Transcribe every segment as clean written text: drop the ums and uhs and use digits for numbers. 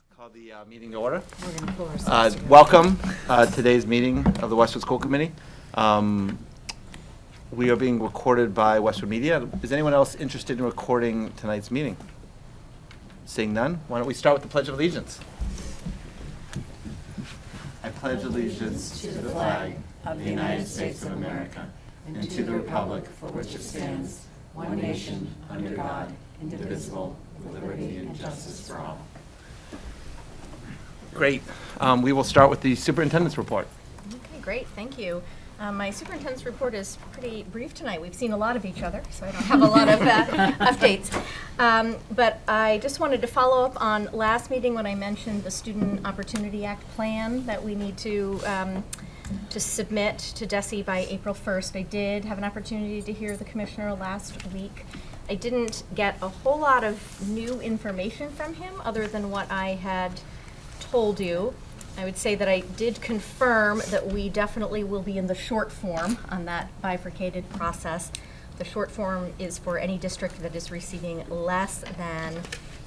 Call the meeting to order. We're going to pull ourselves together. Welcome today's meeting of the Westwood School Committee. We are being recorded by Westwood Media. Is anyone else interested in recording tonight's meeting? Seeing none, why don't we start with the Pledge of Allegiance? I pledge allegiance to the flag of the United States of America and to the republic for which it stands, one nation, under God, indivisible, with liberty and justice for all. Great. We will start with the superintendent's report. Okay, great. Thank you. My superintendent's report is pretty brief tonight. We've seen a lot of each other, so I don't have a lot of updates. But I just wanted to follow up on last meeting when I mentioned the Student Opportunity Act plan that we need to submit to DESE by April 1st. I did have an opportunity to hear the commissioner last week. I didn't get a whole lot of new information from him other than what I had told you. I would say that I did confirm that we definitely will be in the short form on that bifurcated process. The short form is for any district that is receiving less than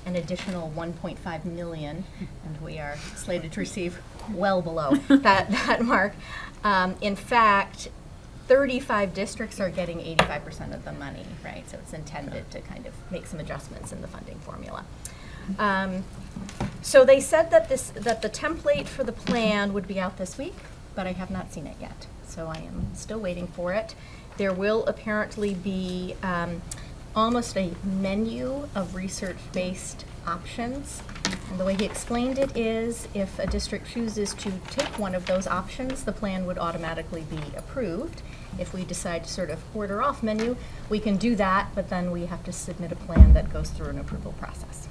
an additional 1.5 million, and we are slated to receive well below that mark. In fact, 35 districts are getting 85% of the money, right? So it's intended to kind of make some adjustments in the funding formula. So they said that the template for the plan would be out this week, but I have not seen it yet. So I am still waiting for it. There will apparently be almost a menu of research-based options. And the way he explained it is if a district chooses to take one of those options, the plan would automatically be approved. If we decide to sort of order off menu, we can do that, but then we have to submit a plan that goes through an approval process.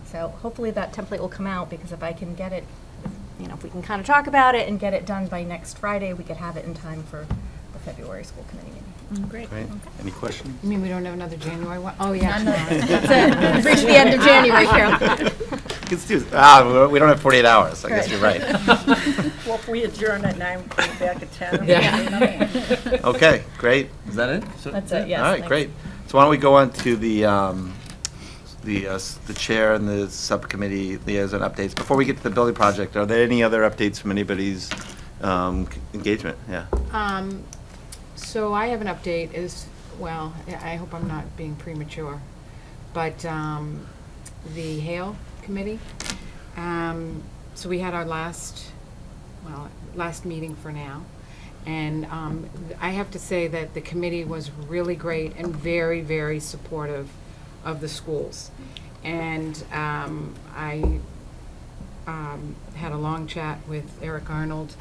So hopefully that template will come out, because if I can get it, if we can kind of talk about it and get it done by next Friday, we could have it in time for the February school committee meeting. Great. Great. Okay. Any questions? You mean we don't have another January one? Oh, yeah. That's it. We've reached the end of January, Carol. Let's do, we don't have 48 hours, so I guess you're right. Well, if we adjourn at 9, we'll be back at 10. Yeah. Okay, great. Is that it? That's it, yes. All right, Thanks. great. So why don't we go on to the chair and the subcommittee liaison updates. Before we get to the building project, are there any other updates from anybody's engagement? Yeah. So I have an update well, I hope I'm not being premature, but the Hale Committee, so we had our last meeting for now. And I have to say that the committee was really great and very, very supportive of the schools. And I had a long chat with Eric Arnold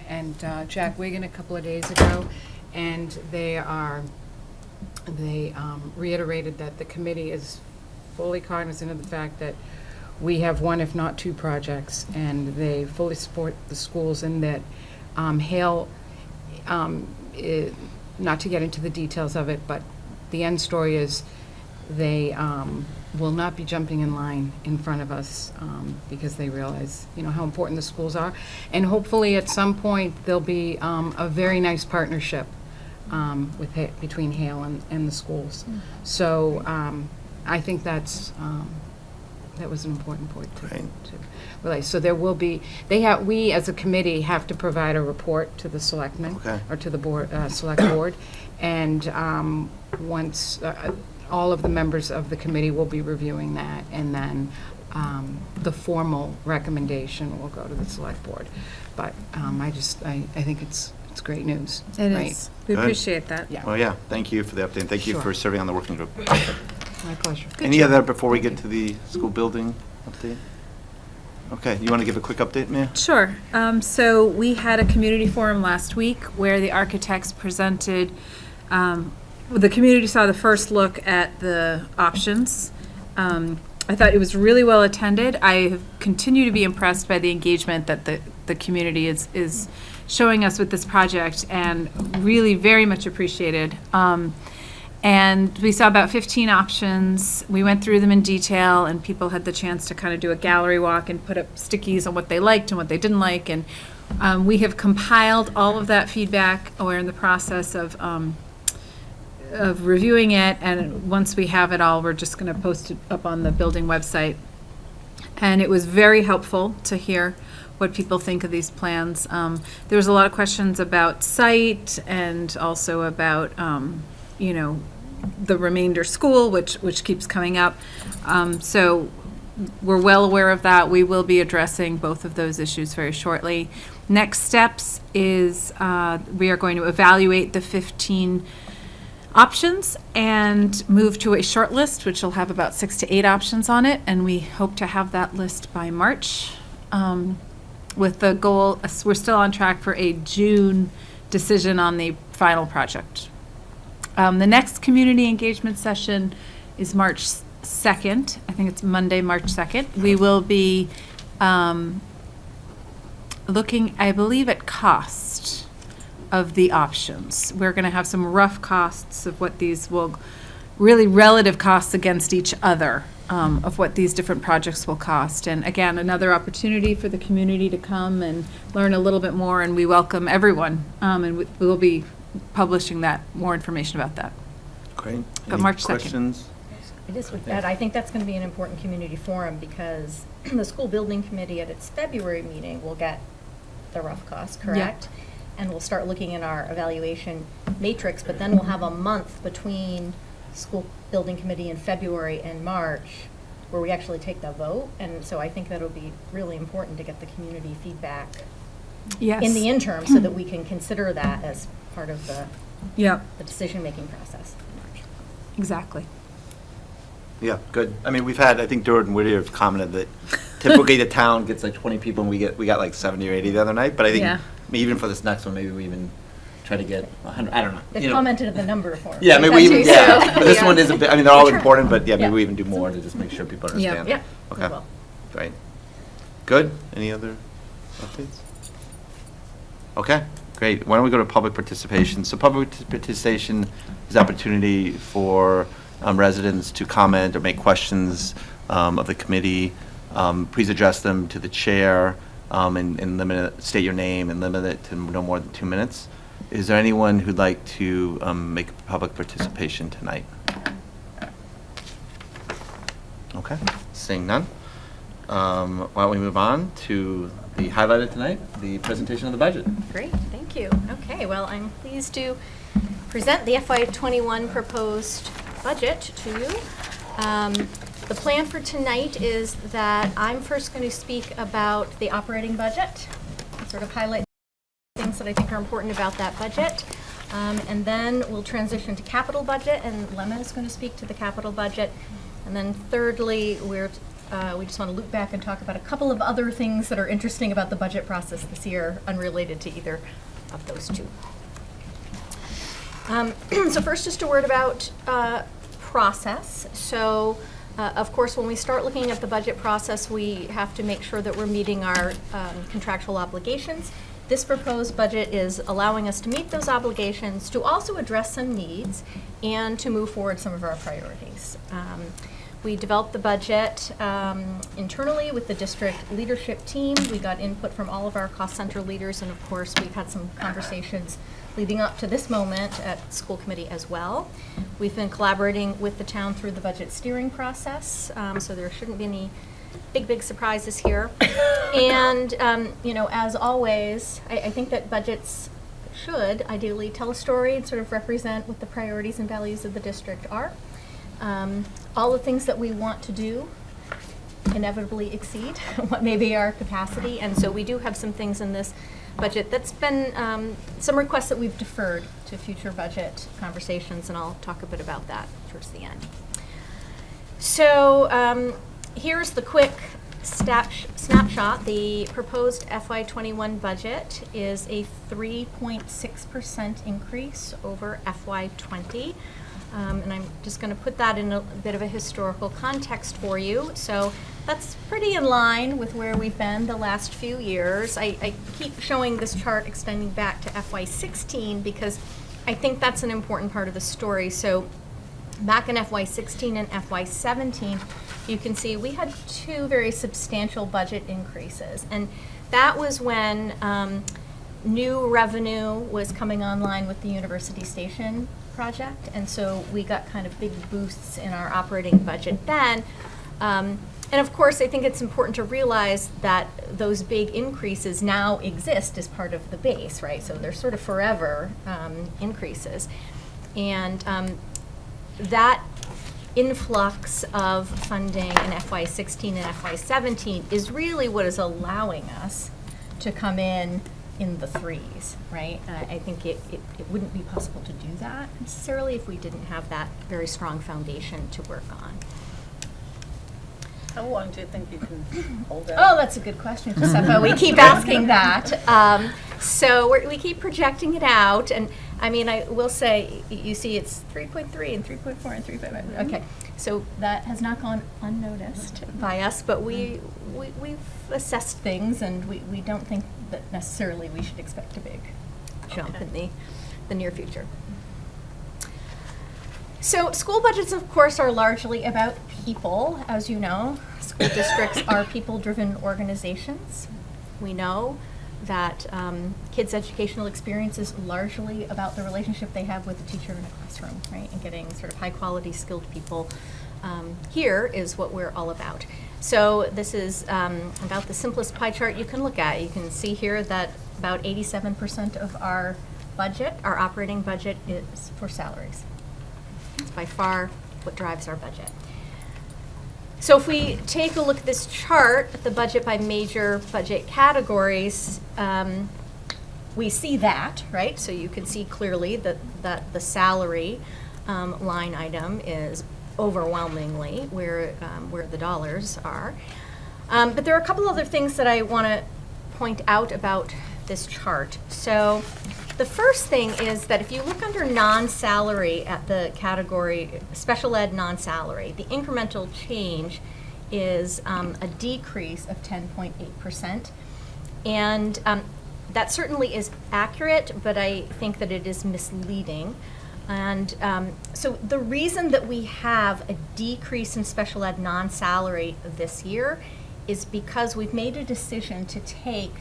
and Jack Wiggin a couple of days ago, and they reiterated that the committee is fully cognizant of the fact that we have one, if not two, projects, and they fully support the schools in that Hale, not to get into the details of it, but the end story is they will not be jumping in line in front of us because they realize, how important the schools are. And hopefully at some point there'll be a very nice partnership between Hale and the schools. So I think that was an important point to realize. So there will be, we as a committee have to provide a report to the selectmen or to the board, select board. And once all of the members of the committee will be reviewing that, and then the formal recommendation will go to the select board. But I think it's great news. It right? is. We Good. appreciate that. Yeah. Well, yeah, thank you for the update. Thank you Sure. for serving on the working group. My pleasure. Any other before we get to the school building update? Okay, you want to give a quick update, Mia? Sure. So we had a community forum last week where the architects presented, the community saw the first look at the options. I thought it was really well attended. I have continued to be impressed by the engagement that the community is showing us with this project, and really very much appreciated. And we saw about 15 options. We went through them in detail, and people had the chance to kind of do a gallery walk and put up stickies on what they liked and what they didn't like. And we have compiled all of that feedback. We're in the process of reviewing it, and once we have it all, we're just going to post it up on the building website And it was very helpful to hear what people think of these plans. There was a lot of questions about site and also about, the remainder school, which keeps coming up. So we're well aware of that. We will be addressing both of those issues very shortly. Next steps is we are going to evaluate the 15 options and move to a short list, which will have about 6 to 8 options on it. And we hope to have that list by March with the goal, we're still on track for a June decision on the final project. The next community engagement session is March 2nd. I think it's Monday, March 2nd. We will be looking, I believe, at cost of the options. We're going to have some rough costs of what these will, really relative costs against each other of what these different projects will cost. And again, another opportunity for the community to come and learn a little bit more, and we welcome everyone. And we will be publishing more information about that. Great. But Any March 2nd. questions? I just would add, I think that's going to be an important community forum because the school building committee at its February meeting will get the rough cost, correct? And we'll start looking at our evaluation matrix, but then we'll have a month between school building committee in February and March where we actually take the vote. And so I think that'll be really important to get the community feedback Yes. in the interim so that we can consider that as part of the Yep, decision-making process. exactly. Yeah, good. I mean, I think Jordan Whittier commented that typically the town gets like 20 people, and we got like 70 or 80 the other night. But I think Yeah. even for this next one, maybe we even try to get 100. I don't know. They've you know. commented at the number for. Yeah, maybe we even, too, yeah. so- But this Yeah. one is a bit, I mean, they're all Sure. important, but yeah, maybe Yeah. we even do more to just make sure people Yeah. understand. Yeah. Okay, Well. great. Good. Any other updates? Okay, great. Why don't we go to public participation? So public participation is opportunity for residents to comment or make questions of the committee. Please address them to the chair and state your name and limit it to no more than 2 minutes. Is there anyone who'd like to make public participation tonight? Okay, seeing none. Why don't we move on to the highlight of tonight, the presentation of the budget. Great, thank you. Okay, well, I'm pleased to present the FY21 proposed budget to you. The plan for tonight is that I'm first going to speak about the operating budget, sort of highlight things that I think are important about that budget. And then we'll transition to capital budget, and Lemma is going to speak to the capital budget. And then thirdly, we just want to loop back and talk about a couple of other things that are interesting about the budget process this year, unrelated to either of those two. So first, just a word about process. So, of course, when we start looking at the budget process, we have to make sure that we're meeting our contractual obligations. This proposed budget is allowing us to meet those obligations, to also address some needs, and to move forward some of our priorities. We developed the budget internally with the district leadership team. We got input from all of our cost center leaders, and of course, we've had some conversations leading up to this moment at school committee as well. We've been collaborating with the town through the budget steering process, so there shouldn't be any big surprises here. And, as always, I think that budgets should ideally tell a story and sort of represent what the priorities and values of the district are. All the things that we want to do inevitably exceed what may be our capacity, and so we do have some things in this budget that's been some requests that we've deferred to future budget conversations, and I'll talk a bit about that towards the end. So here's the quick snapshot. The proposed FY21 budget is a 3.6% increase over FY20. And I'm just going to put that in a bit of a historical context for you. So that's pretty in line with where we've been the last few years. I keep showing this chart extending back to FY16 because I think that's an important part of the story. So back in FY16 and FY17, you can see we had two very substantial budget increases. And that was when new revenue was coming online with the University Station project, and so we got kind of big boosts in our operating budget then. And of course, I think it's important to realize that those big increases now exist as part of the base, right? So they're sort of forever increases. And that influx of funding in FY16 and FY17 is really what is allowing us to come in the threes, right? I think it wouldn't be possible to do that necessarily if we didn't have that very strong foundation to work on. How long do you think you can hold out? Oh, that's a good question, Josefa. We keep asking that. So we keep projecting it out. And I mean, I will say, you see it's 3.3 and 3.4 and 3.5. Okay, so that has not gone unnoticed by us, but we've assessed things, and we don't think that necessarily we should expect a big jump in the near future. So school budgets, of course, are largely about people, as you know. School districts are people-driven organizations. We know that kids' educational experience is largely about the relationship they have with the teacher in a classroom, right? And getting sort of high-quality, skilled people here is what we're all about. So this is about the simplest pie chart you can look at. You can see here that about 87% of our budget, our operating budget, is for salaries. It's by far what drives our budget. So if we take a look at this chart, at the budget by major budget categories, we see that, right? So you can see clearly that the salary line item is overwhelmingly where the dollars are. But there are a couple other things that I want to point out about this chart. So the first thing is that if you look under non-salary at the category special ed non-salary, the incremental change is a decrease of 10.8%. And that certainly is accurate, but I think that it is misleading. And so the reason that we have a decrease in special ed non-salary this year is because we've made a decision to take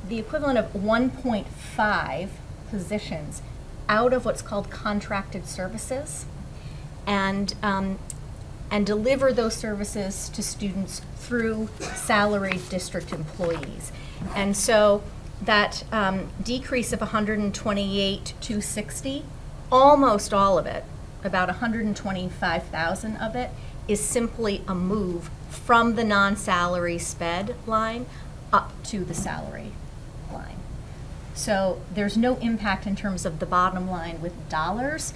the equivalent of 1.5 positions out of what's called contracted services and deliver those services to students through salaried district employees. And so that decrease of 128,260, almost all of it, about 125,000 of it, is simply a move from the non-salary sped line up to the salary line. So there's no impact in terms of the bottom line with dollars,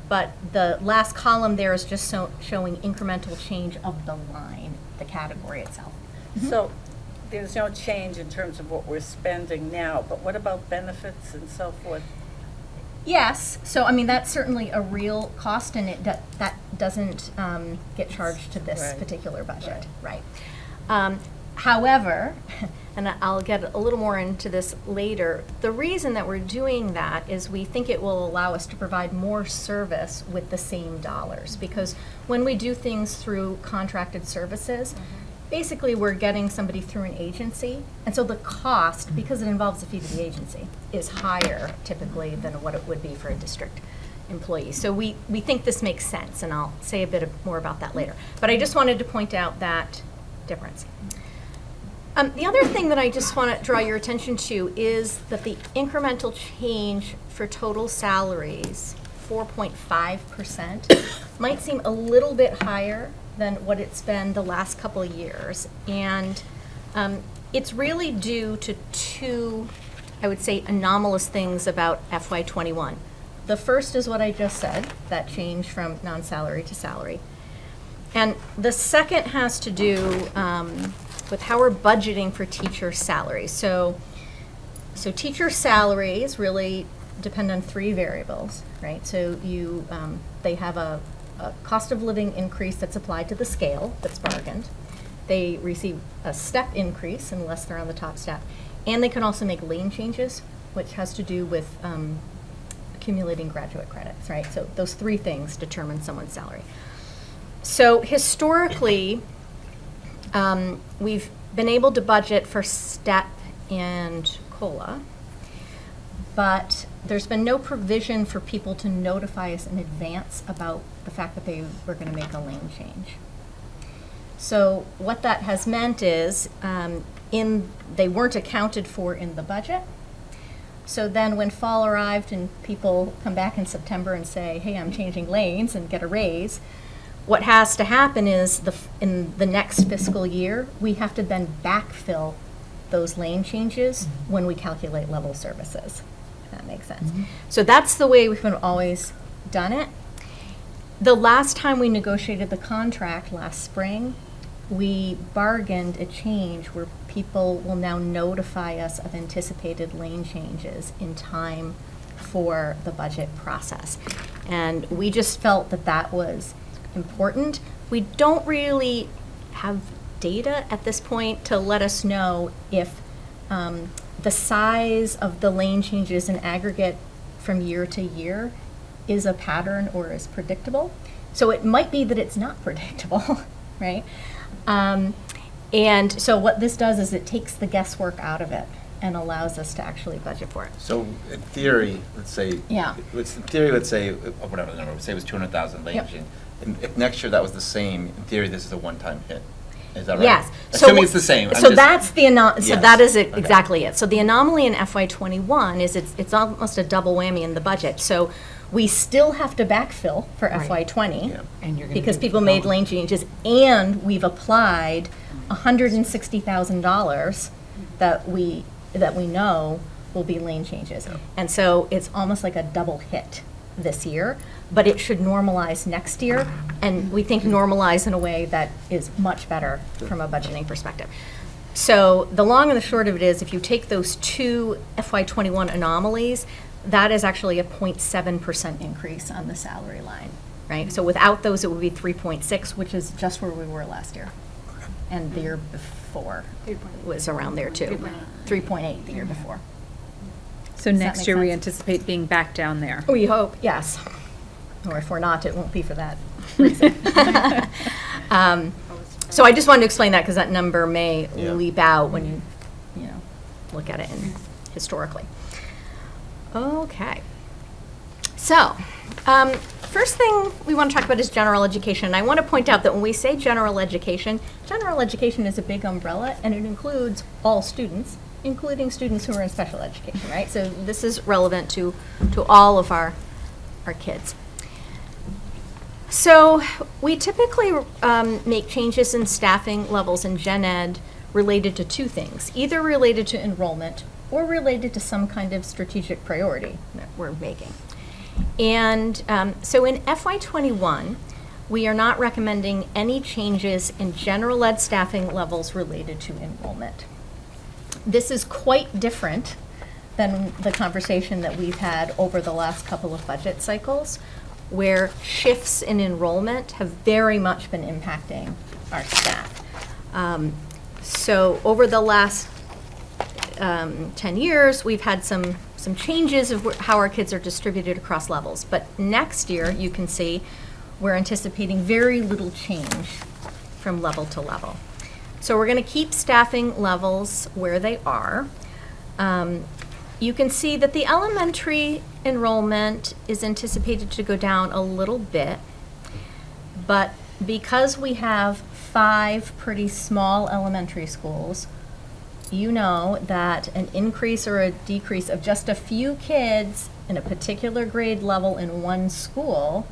but the last column there is just showing incremental change of the line, the category itself. So there's no change in terms of what we're spending now, but what about benefits and so forth? Yes, so I mean, that's certainly a real cost, and that doesn't get charged to this Right. particular budget, right? However, and I'll get a little more into this later, the reason that we're doing that is we think it will allow us to provide more service with the same dollars. Because when we do things through contracted services, basically we're getting somebody through an agency, and so the cost, because it involves a fee to the agency, is higher typically than what it would be for a district employee. So we think this makes sense, and I'll say a bit more about that later. But I just wanted to point out that difference. The other thing that I just want to draw your attention to is that the incremental change for total salaries, 4.5%, might seem a little bit higher than what it's been the last couple of years. And it's really due to two, I would say, anomalous things about FY21. The first is what I just said, that change from non-salary to salary. And the second has to do with how we're budgeting for teacher salaries. So teacher salaries really depend on three variables, right? So they have a cost of living increase that's applied to the scale that's bargained. They receive a step increase unless they're on the top step. And they can also make lane changes, which has to do with accumulating graduate credits, right? So those three things determine someone's salary. So historically, we've been able to budget for step and COLA, but there's been no provision for people to notify us in advance about the fact that they were going to make a lane change. So what that has meant is they weren't accounted for in the budget. So then when fall arrived and people come back in September and say, hey, I'm changing lanes and get a raise, what has to happen is in the next fiscal year, we have to then backfill those lane changes when we calculate level services, if that makes sense. So that's the way we've always done it. The last time we negotiated the contract last spring, we bargained a change where people will now notify us of anticipated lane changes in time for the budget process. And we just felt that that was important. We don't really have data at this point to let us know if the size of the lane changes in aggregate from year to year is a pattern or is predictable. So it might be that it's not predictable, right? And so what this does is it takes the guesswork out of it and allows us to actually budget for it. So in theory, let's say, Yeah. in theory, let's say, whatever the number, say it was 200,000 lane Yep. change. And if next year that was the same, in theory, this is a one-time hit. Is that right? Yes. Assuming it's the same. So that's the so Yes. that is Okay. exactly it. So the anomaly in FY21 is it's almost a double whammy in the budget. So we still have to backfill for Right. FY20 Yeah. And you're gonna because do people made both. lane changes, and we've applied $160,000 that we know will be lane changes. And so it's almost like a double hit this year, but it should normalize next year, and we think normalize in a way that is much better from a budgeting perspective. So the long and the short of it is, if you take those two FY21 anomalies, that is actually a 0.7% increase on the salary line, right? So without those, it would be 3.6, which is just where we were last year. And the year before was around there too. 3.8 the year before. So Does that next make year, we sense? anticipate being back down there. We hope, yes. Or if we're not, it won't be for that reason. So I just wanted to explain that because that number may Yeah. leap out when you look at it historically. Okay. So, first thing we want to talk about is general education. I want to point out that when we say general education is a big umbrella, and it includes all students, including students who are in special education, right? So this is relevant to all of our kids. So we typically make changes in staffing levels in gen ed related to two things, either related to enrollment or related to some kind of strategic priority that we're making. And so in FY21, we are not recommending any changes in general ed staffing levels related to enrollment. This is quite different than the conversation that we've had over the last couple of budget cycles, where shifts in enrollment have very much been impacting our staff. So over the last 10 years, we've had some changes of how our kids are distributed across levels. But next year, you can see, we're anticipating very little change from level to level. So we're going to keep staffing levels where they are. You can see that the elementary enrollment is anticipated to go down a little bit, but because we have 5 pretty small elementary schools, you know that an increase or a decrease of just a few kids in a particular grade level in one school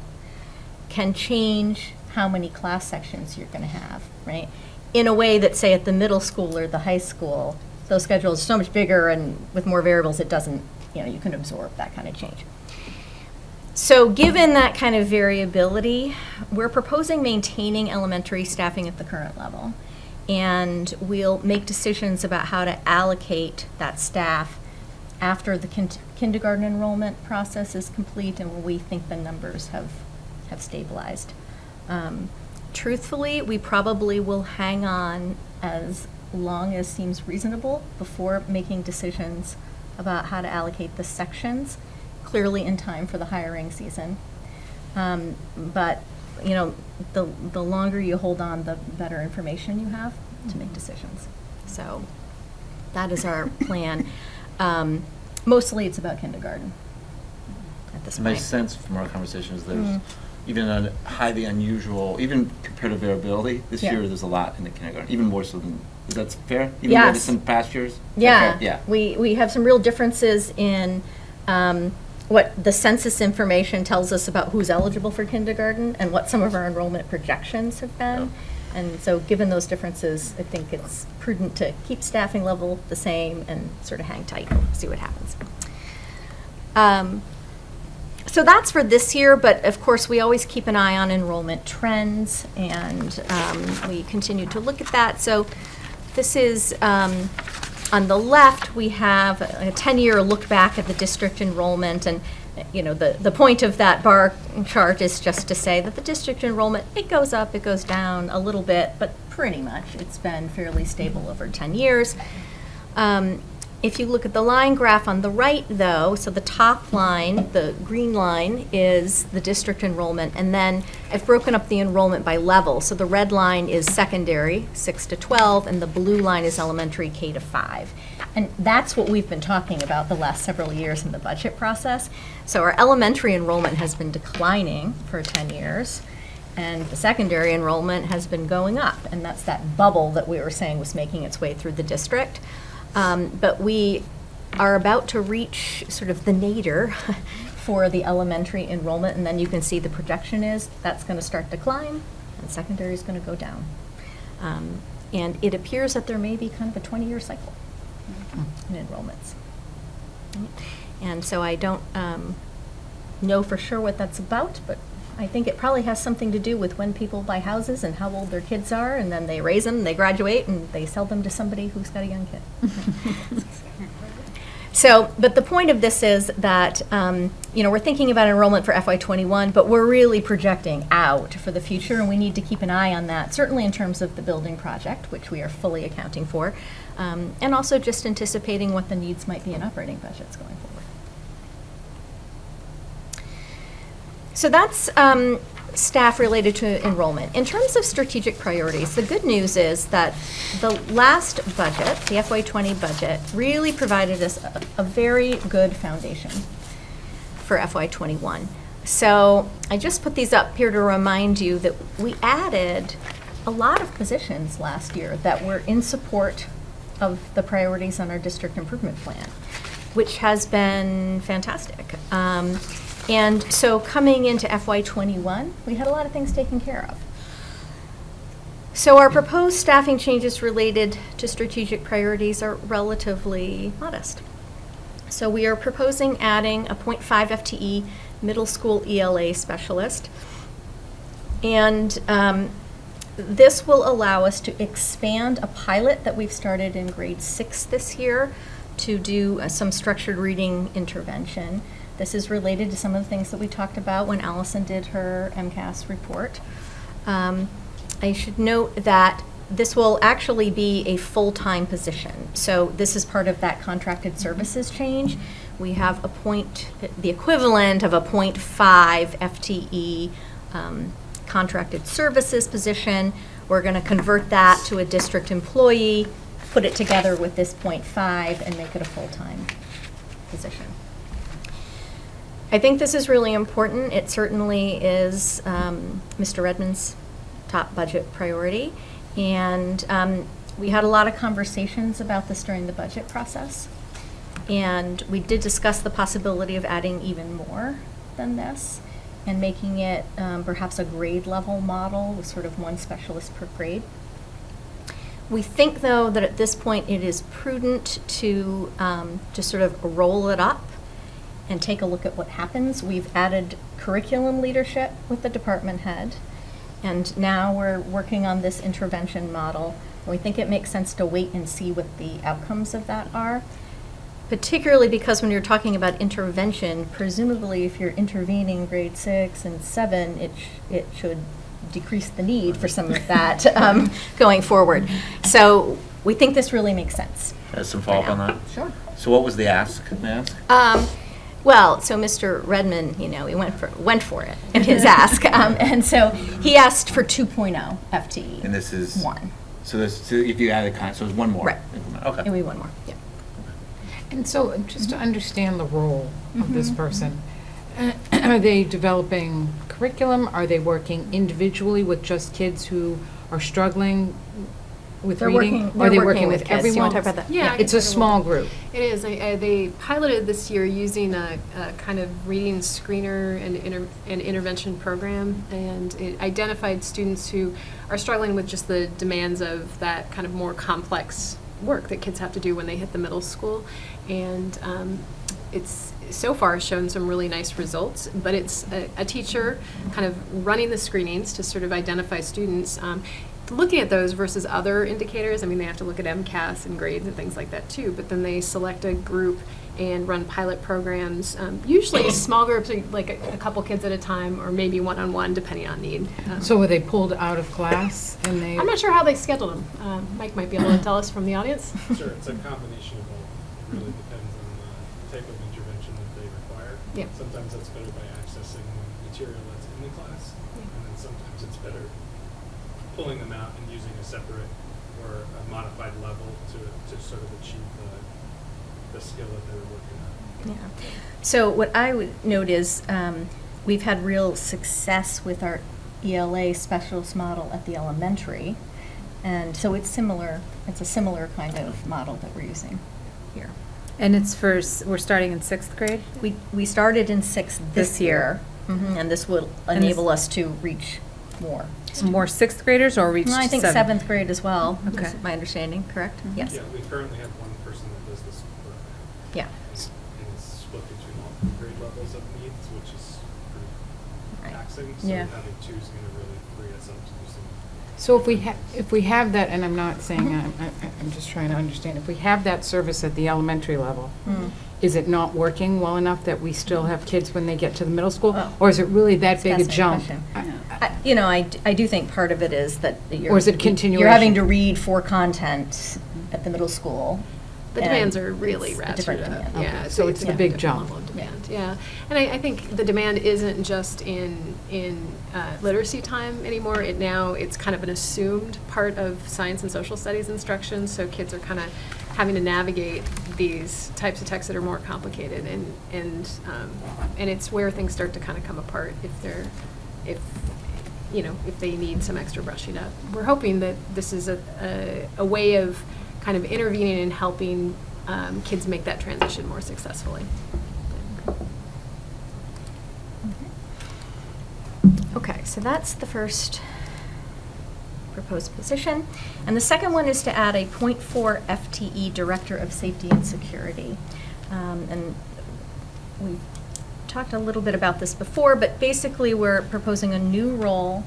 can change how many class sections you're going to have, right? In a way that, say, at the middle school or the high school, those schedules are so much bigger and with more variables, it doesn't, you can absorb that kind of change. So given that kind of variability, we're proposing maintaining elementary staffing at the current level. And we'll make decisions about how to allocate that staff after the kindergarten enrollment process is complete and when we think the numbers have stabilized. Truthfully, we probably will hang on as long as seems reasonable before making decisions about how to allocate the sections, clearly in time for the hiring season. But the longer you hold on, the better information you have to make decisions. So that is our plan. Mostly it's about kindergarten at this It point. makes sense from our conversations. There's even a highly unusual, even compared to variability, this Yeah. year there's a lot in the kindergarten, even more so than, is that fair? Even Yes. more than some past years? Is that Yeah. fair? Yeah. We have some real differences in what the census information tells us about who's eligible for kindergarten and what some of our enrollment projections have been. And so given those differences, I think it's prudent to keep staffing level the same and sort of hang tight, see what happens. So that's for this year, but of course, we always keep an eye on enrollment trends, and we continue to look at that. So this is, on the left, we have a 10-year look back at the district enrollment, and you know, the point of that bar chart is just to say that the district enrollment, it goes up, it goes down a little bit, but pretty much it's been fairly stable over 10 years. If you look at the line graph on the right, though, so the top line, the green line, is the district enrollment, and then I've broken up the enrollment by level. So the red line is secondary, 6 to 12, and the blue line is elementary, K to 5. And that's what we've been talking about the last several years in the budget process. So our elementary enrollment has been declining for 10 years, and the secondary enrollment has been going up, and that's that bubble that we were saying was making its way through the district. But we are about to reach sort of the nadir for the elementary enrollment, and then you can see the projection is that's going to start to climb, and secondary is going to go down. And it appears that there may be kind of a 20-year cycle in enrollments. And so I don't know for sure what that's about, but I think it probably has something to do with when people buy houses and how old their kids are, and then they raise them, they graduate, and they sell them to somebody who's got a young kid. So, but the point of this is that, you know, we're thinking about enrollment for FY21, but we're really projecting out for the future, and we need to keep an eye on that, certainly in terms of the building project, which we are fully accounting for, and also just anticipating what the needs might be in operating budgets going forward. So that's staff related to enrollment. In terms of strategic priorities, the good news is that the last budget, the FY20 budget, really provided us a very good foundation for FY21. So I just put these up here to remind you that we added a lot of positions last year that were in support of the priorities on our district improvement plan, which has been fantastic. And so coming into FY21, we had a lot of things taken care of. So our proposed staffing changes related to strategic priorities are relatively modest. So we are proposing adding a 0.5 FTE middle school ELA specialist. And this will allow us to expand a pilot that we've started in grade 6 this year to do some structured reading intervention. This is related to some of the things that we talked about when Allison did her MCAS report. I should note that this will actually be a full-time position. So this is part of that contracted services change. We have the equivalent of a 0.5 FTE contracted services position. We're going to convert that to a district employee, put it together with this 0.5, and make it a full-time position. I think this is really important. It certainly is Mr. Redmond's top budget priority. And we had a lot of conversations about this during the budget process. And we did discuss the possibility of adding even more than this and making it perhaps a grade level model with sort of one specialist per grade. We think, though, that at this point it is prudent to just sort of roll it up and take a look at what happens. We've added curriculum leadership with the department head, and now we're working on this intervention model. We think it makes sense to wait and see what the outcomes of that are, particularly because when you're talking about intervention, presumably if you're intervening grade 6 and 7, it should decrease the need for some of that going forward. So we think this really makes sense. Has some follow-up on that? Sure. So what was the ask, may I ask? Well, so Mr. Redmond, you know, he went for it in his ask, and so he asked for 2.0 FTE. And this is? 1. So if you added so it's one more? Right. Okay. It would be 1 more, yeah. And so, just to understand the role of this person, are they developing curriculum? Are they working individually with just kids who are struggling with They're reading? working- Or are they they're working working with with kids. Do you everyone? wanna talk about that? Yeah, I can It's a talk about small that. group. It is. They piloted this year using a kind of reading screener and intervention program, and it identified students who are struggling with just the demands of that kind of more complex work that kids have to do when they hit the middle school. And it's so far shown some really nice results, but it's a teacher kind of running the screenings to sort of identify students. Looking at those versus other indicators, I mean, they have to look at MCAS and grades and things like that too, but then they select a group and run pilot programs, usually small groups, like a couple kids at a time, or maybe one-on-one, depending on need. So were they pulled out of class and they? I'm not sure how they scheduled them. Mike might be able to tell us from the audience. Sure, it's a combination of both. It really depends on the type of intervention that they require. Yeah. Sometimes that's better by accessing material that's in the class, and then sometimes it's better pulling them out and using a separate or a modified level to sort of achieve the skill that they were working on. Yeah. So what I would note is we've had real success with our ELA specialist model at the elementary. And so it's similar, it's a similar kind of model that we're using here. And it's we're starting in 6th grade? We started in 6th this This year, and this will And this- enable us to reach more. More 6th graders or reach I think 7th? 7th grade as well, Okay. is my understanding, correct? Yes. Yeah, we currently have one person that does this program. Yeah. And it's split between all 3 grade levels of needs, which is pretty Right. taxing. So Yeah. having 2 is going to really free us up to do some. So if we have that, and I'm not saying, I'm just trying to understand, if we have that service at the elementary level, Mm. is it not working well enough that we still have kids when they get to the middle school? Oh. Or is it really that That's a big a fascinating jump? question. You know, I do think part of it is that you're. Or is it You're having continuation? to read for content at the middle school. The and demands are really it's a ratcheted different up. demand. Yeah, Okay, so it's the yeah, big different jump. level of demand, yeah. And I think the demand isn't just in literacy time anymore. It's kind of an assumed part of science and social studies instruction, so kids are kind of having to navigate these types of texts that are more complicated, and it's where things start to kind of come apart if they need some extra brushing up. We're hoping that this is a way of kind of intervening and helping kids make that transition more successfully. Okay, so that's the first proposed position. And the second one is to add a .4 FTE Director of Safety and Security. And we've talked a little bit about this before, but basically we're proposing a new role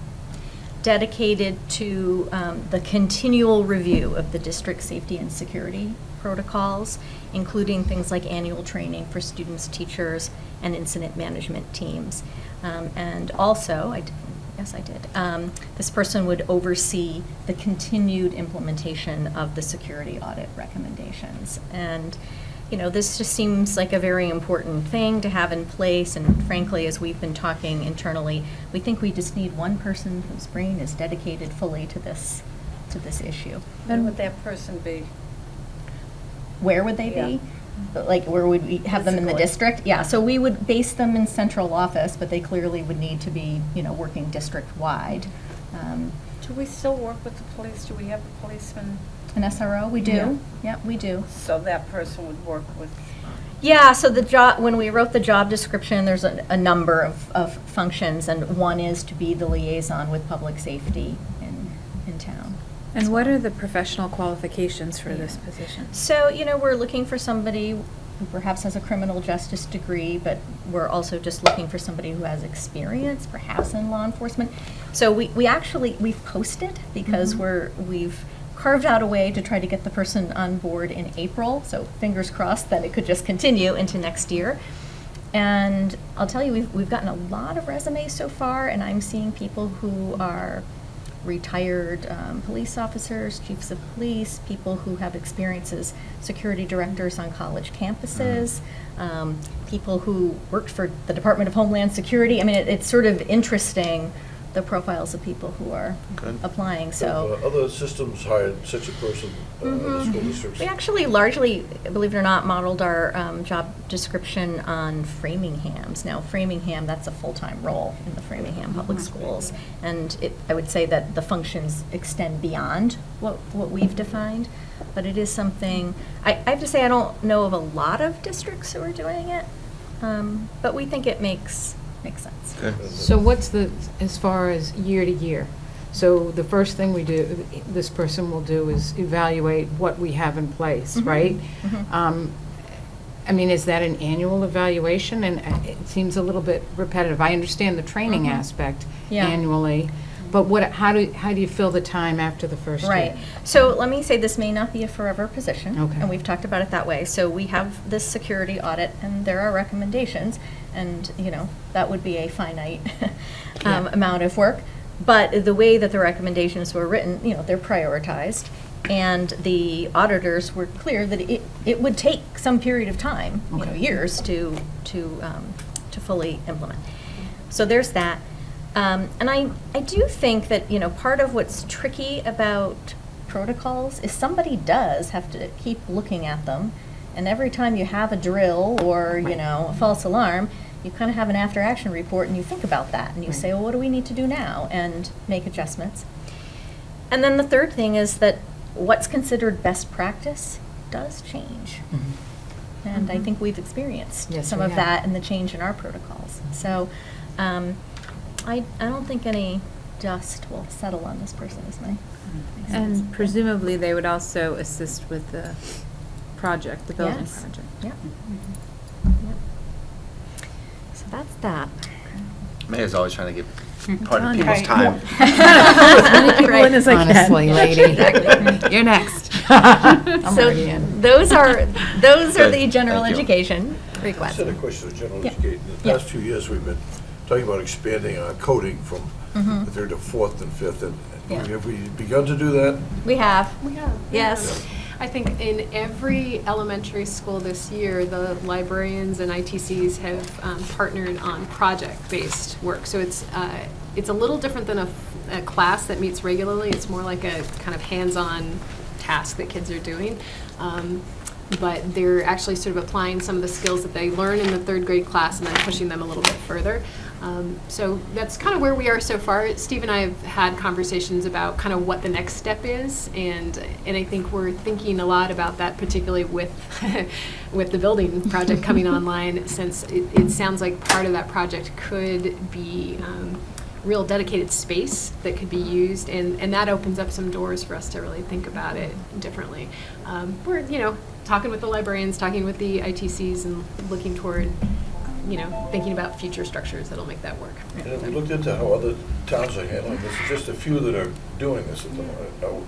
dedicated to the continual review of the district safety and security protocols, including things like annual training for students, teachers, and incident management teams. And also, yes, I did. This person would oversee the continued implementation of the security audit recommendations. And, this just seems like a very important thing to have in place. And frankly, as we've been talking internally, we think we just need one person whose brain is dedicated fully to this issue. When would that person be? Where would they be? Like, where would we have them in the Physically. district? Yeah, so we would base them in central office, but they clearly would need to be, working district-wide. Do we still work with the police? Do we have a policeman? An SRO, we do. Yeah. Yep, we do. So that person would work with, Yeah, so when we wrote the job description, there's a number of functions, and one is to be the liaison with public safety in town. And what are the professional qualifications for this position? So, we're looking for somebody who perhaps has a criminal justice degree, but we're also just looking for somebody who has experience, perhaps in law enforcement. So we've posted because we've carved out a way to try to get the person on board in April. So fingers crossed that it could just continue into next year. And I'll tell you, we've gotten a lot of resumes so far, and I'm seeing people who are retired police officers, chiefs of police, people who have experience as security directors on college campuses, people who worked for the Department of Homeland Security. I mean, it's sort of interesting the profiles of people who are Good. applying, so. Have other systems hired such a person, other school districts? We actually largely, believe it or not, modeled our job description on Framingham's. Now, Framingham, that's a full-time role in the Framingham Public Schools. And I would say that the functions extend beyond what we've defined. But it is something, I have to say, I don't know of a lot of districts who are doing it. But we think it makes sense. Good. So what's as far as year to year? So the first thing this person will do is evaluate what we have in place, right? I mean, is that an annual evaluation? And it seems a little bit repetitive. I understand the training aspect Yeah. annually, but how do you fill the time after the first year? Right. So let me say, this may not be a forever position. Okay. And we've talked about it that way. So we have this security audit, and there are recommendations, and, that would be a finite amount of work. But the way that the recommendations were written, they're prioritized, and the auditors were clear that it would take some period of time, Okay. years to fully implement. So there's that. And I do think that, part of what's tricky about protocols is somebody does have to keep looking at them. And every time you have a drill or, a false alarm, you kind of have an after-action report and you think about that. And you say, well, what do we need to do now? And make adjustments. And then the third thing is that what's considered best practice does change. And I think we've experienced Yes, some we of have. that in the change in our protocols. So I don't think any dust will settle on this person, is my sense. And presumably, they would also assist with the project, the building Yes. project. Yep. Yep. So that's that. Mayor's always trying to get part of telling you. people's time. As many people in as I can. Honestly, lady. Exactly. You're next. I'm So already in. those are Good. the general Thank you. education I requests. just had a question of general Yeah. education. In the Yeah. past few years, we've been talking about expanding our coding from the third to fourth and fifth. And Yeah. have we begun to do that? We have. We have. Yes. I think in every elementary school this year, the librarians and ITCs have partnered on project-based work. So it's a little different than a class that meets regularly. It's more like a kind of hands-on task that kids are doing. But they're actually sort of applying some of the skills that they learn in the third grade class and then pushing them a little bit further. So that's kind of where we are so far. Steve and I have had conversations about kind of what the next step is, and I think we're thinking a lot about that, particularly with with the building project coming online, since it sounds like part of that project could be real dedicated space that could be used, and that opens up some doors for us to really think about it differently. We're, talking with the librarians, talking with the ITCs, and looking toward, thinking about future structures that'll make that work. And have we looked into how other towns are handling this? It's just a few that are doing this at the moment.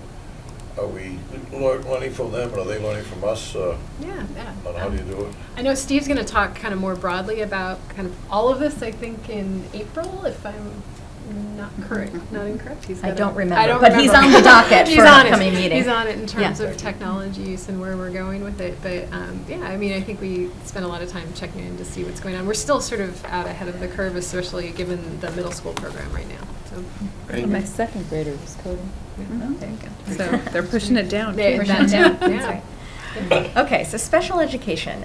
Are we learning from them, or are they learning from us Yeah. on how do you do it? I know Steve's going to talk kind of more broadly about kind of all of this, I think, in April, if I'm not incorrect. I don't remember, but he's on the docket He's for an on it. upcoming meeting. He's on it in terms Yeah. of technology use and where we're going with it. But I think we spend a lot of time checking in to see what's going on. We're still sort of out ahead of the curve, especially given the middle school program right now. So Great. My second grader was coding. Oh, there you go. So they're pushing it down. They- Pushing it down. Yeah. That's right. Okay, so special education.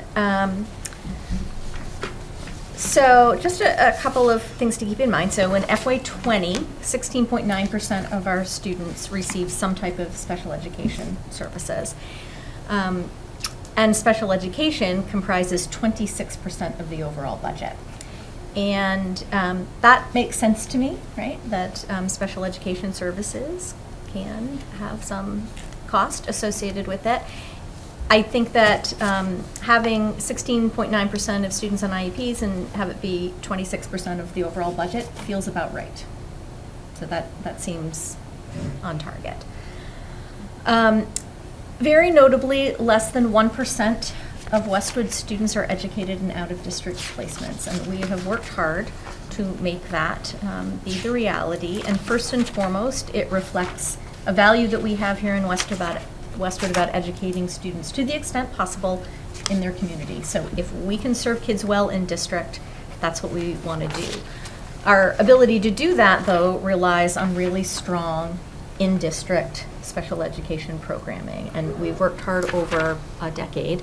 So just a couple of things to keep in mind. So in FY '20, 16.9% of our students received some type of special education services. And special education comprises 26% of the overall budget. And that makes sense to me, right? That special education services can have some cost associated with it. I think that having 16.9% of students on IEPs and have it be 26% of the overall budget feels about right. So that seems on target. Very notably, less than 1% of Westwood students are educated in out-of-district placements, and we have worked hard to make that be the reality. And first and foremost, it reflects a value that we have here in Westwood about educating students to the extent possible in their community. So if we can serve kids well in district, that's what we want to do. Our ability to do that, though, relies on really strong in-district special education programming. And we've worked hard over a decade,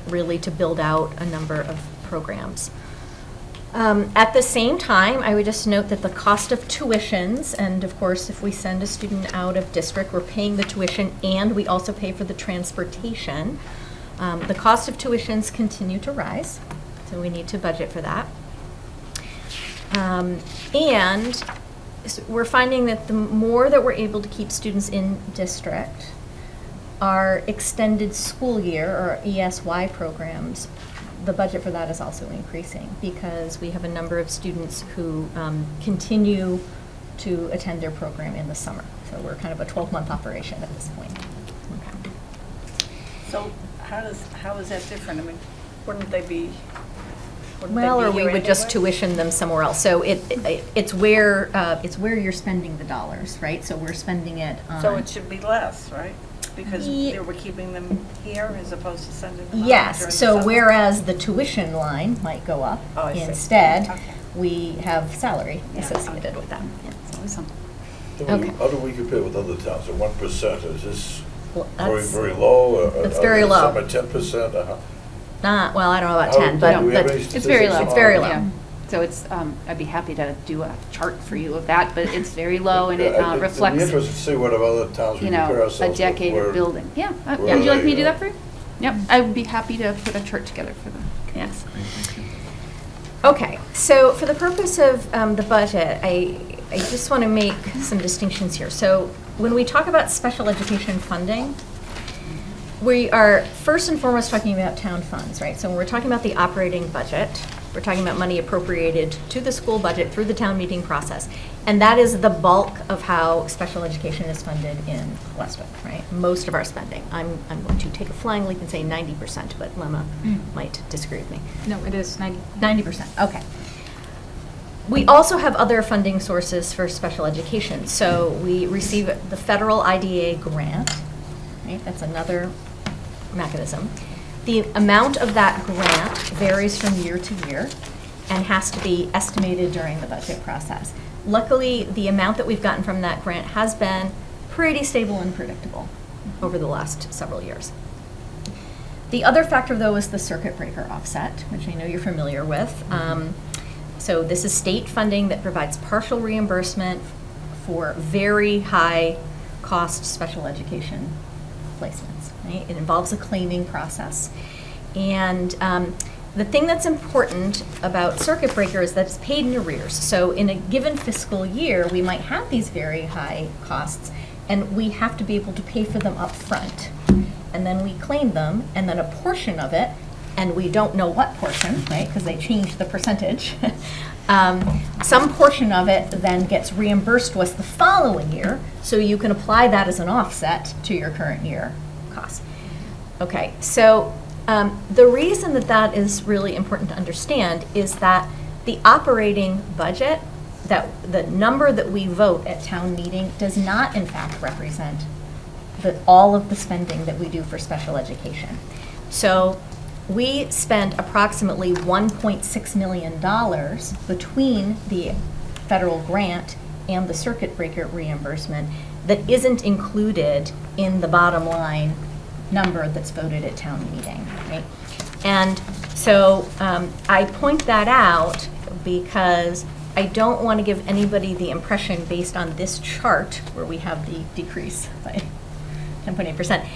really to build out a number of programs. At the same time, I would just note that the cost of tuitions, and of course, if we send a student out of district, we're paying the tuition and we also pay for the transportation. The cost of tuitions continue to rise, so we need to budget for that. And we're finding that the more that we're able to keep students in district, our extended school year, or ESY programs, the budget for that is also increasing because we have a number of students who continue to attend their program in the summer. So we're kind of a 12-month operation at this point. Okay. So how is that different? I mean, wouldn't they be Well, or we here would just anyway? tuition them somewhere else. So it's where you're spending the dollars, right? So we're spending it on. So it should be less, right? Because Ye- they were keeping them here as opposed to sending them out during Yes, the so summer? whereas the tuition line might go up, Oh, I see. instead, Okay. we have salary Yeah, associated okay. with that. Yeah, it's always something. How Okay. do we compare with other towns? At 1%, is this Well, very, that's very low? It's very low. Some at 10%? not, well, I don't know about How 10, do but we have but any It's very low. statistics It's very on- low. Yeah. So it's, I'd be happy to do a chart for you of that, but it's very low and it It'd be reflects, interesting to see what other towns we you know, compare a ourselves with. decade where- of building. Yeah, where would you like they, me to do uh, that for you? Yep, I would be happy to put a chart together for them. yes. Okay, so for the purpose of the budget, I just want to make some distinctions here. So when we talk about special education funding, we are first and foremost talking about town funds, right? So when we're talking about the operating budget, we're talking about money appropriated to the school budget through the town meeting process. And that is the bulk of how special education is funded in Westwood, right? Most of our spending. I'm going to take a flying leap and say 90%, but Lemma might disagree with me. No, it is 90. 90%, okay. We also have other funding sources for special education. So we receive the federal IDA grant, right? That's another mechanism. The amount of that grant varies from year to year and has to be estimated during the budget process. Luckily, the amount that we've gotten from that grant has been pretty stable and predictable over the last several years. The other factor, though, is the circuit breaker offset, which I know you're familiar with. So this is state funding that provides partial reimbursement for very high cost special education placements, right? It involves a claiming process. And the thing that's important about circuit breaker is that it's paid in arrears. So in a given fiscal year, we might have these very high costs, and we have to be able to pay for them up front. And then we claim them, and then a portion of it, and we don't know what portion, right, because they changed the percentage. Some portion of it then gets reimbursed to us the following year, so you can apply that as an offset to your current year cost. Okay, so the reason that that is really important to understand is that the operating budget, that the number that we vote at town meeting, does not in fact represent all of the spending that we do for special education. So we spend approximately $1.6 million between the federal grant and the circuit breaker reimbursement that isn't included in the bottom line number that's voted at town meeting, right? And so I point that out because I don't want to give anybody the impression based on this chart where we have the decrease by 10.8%.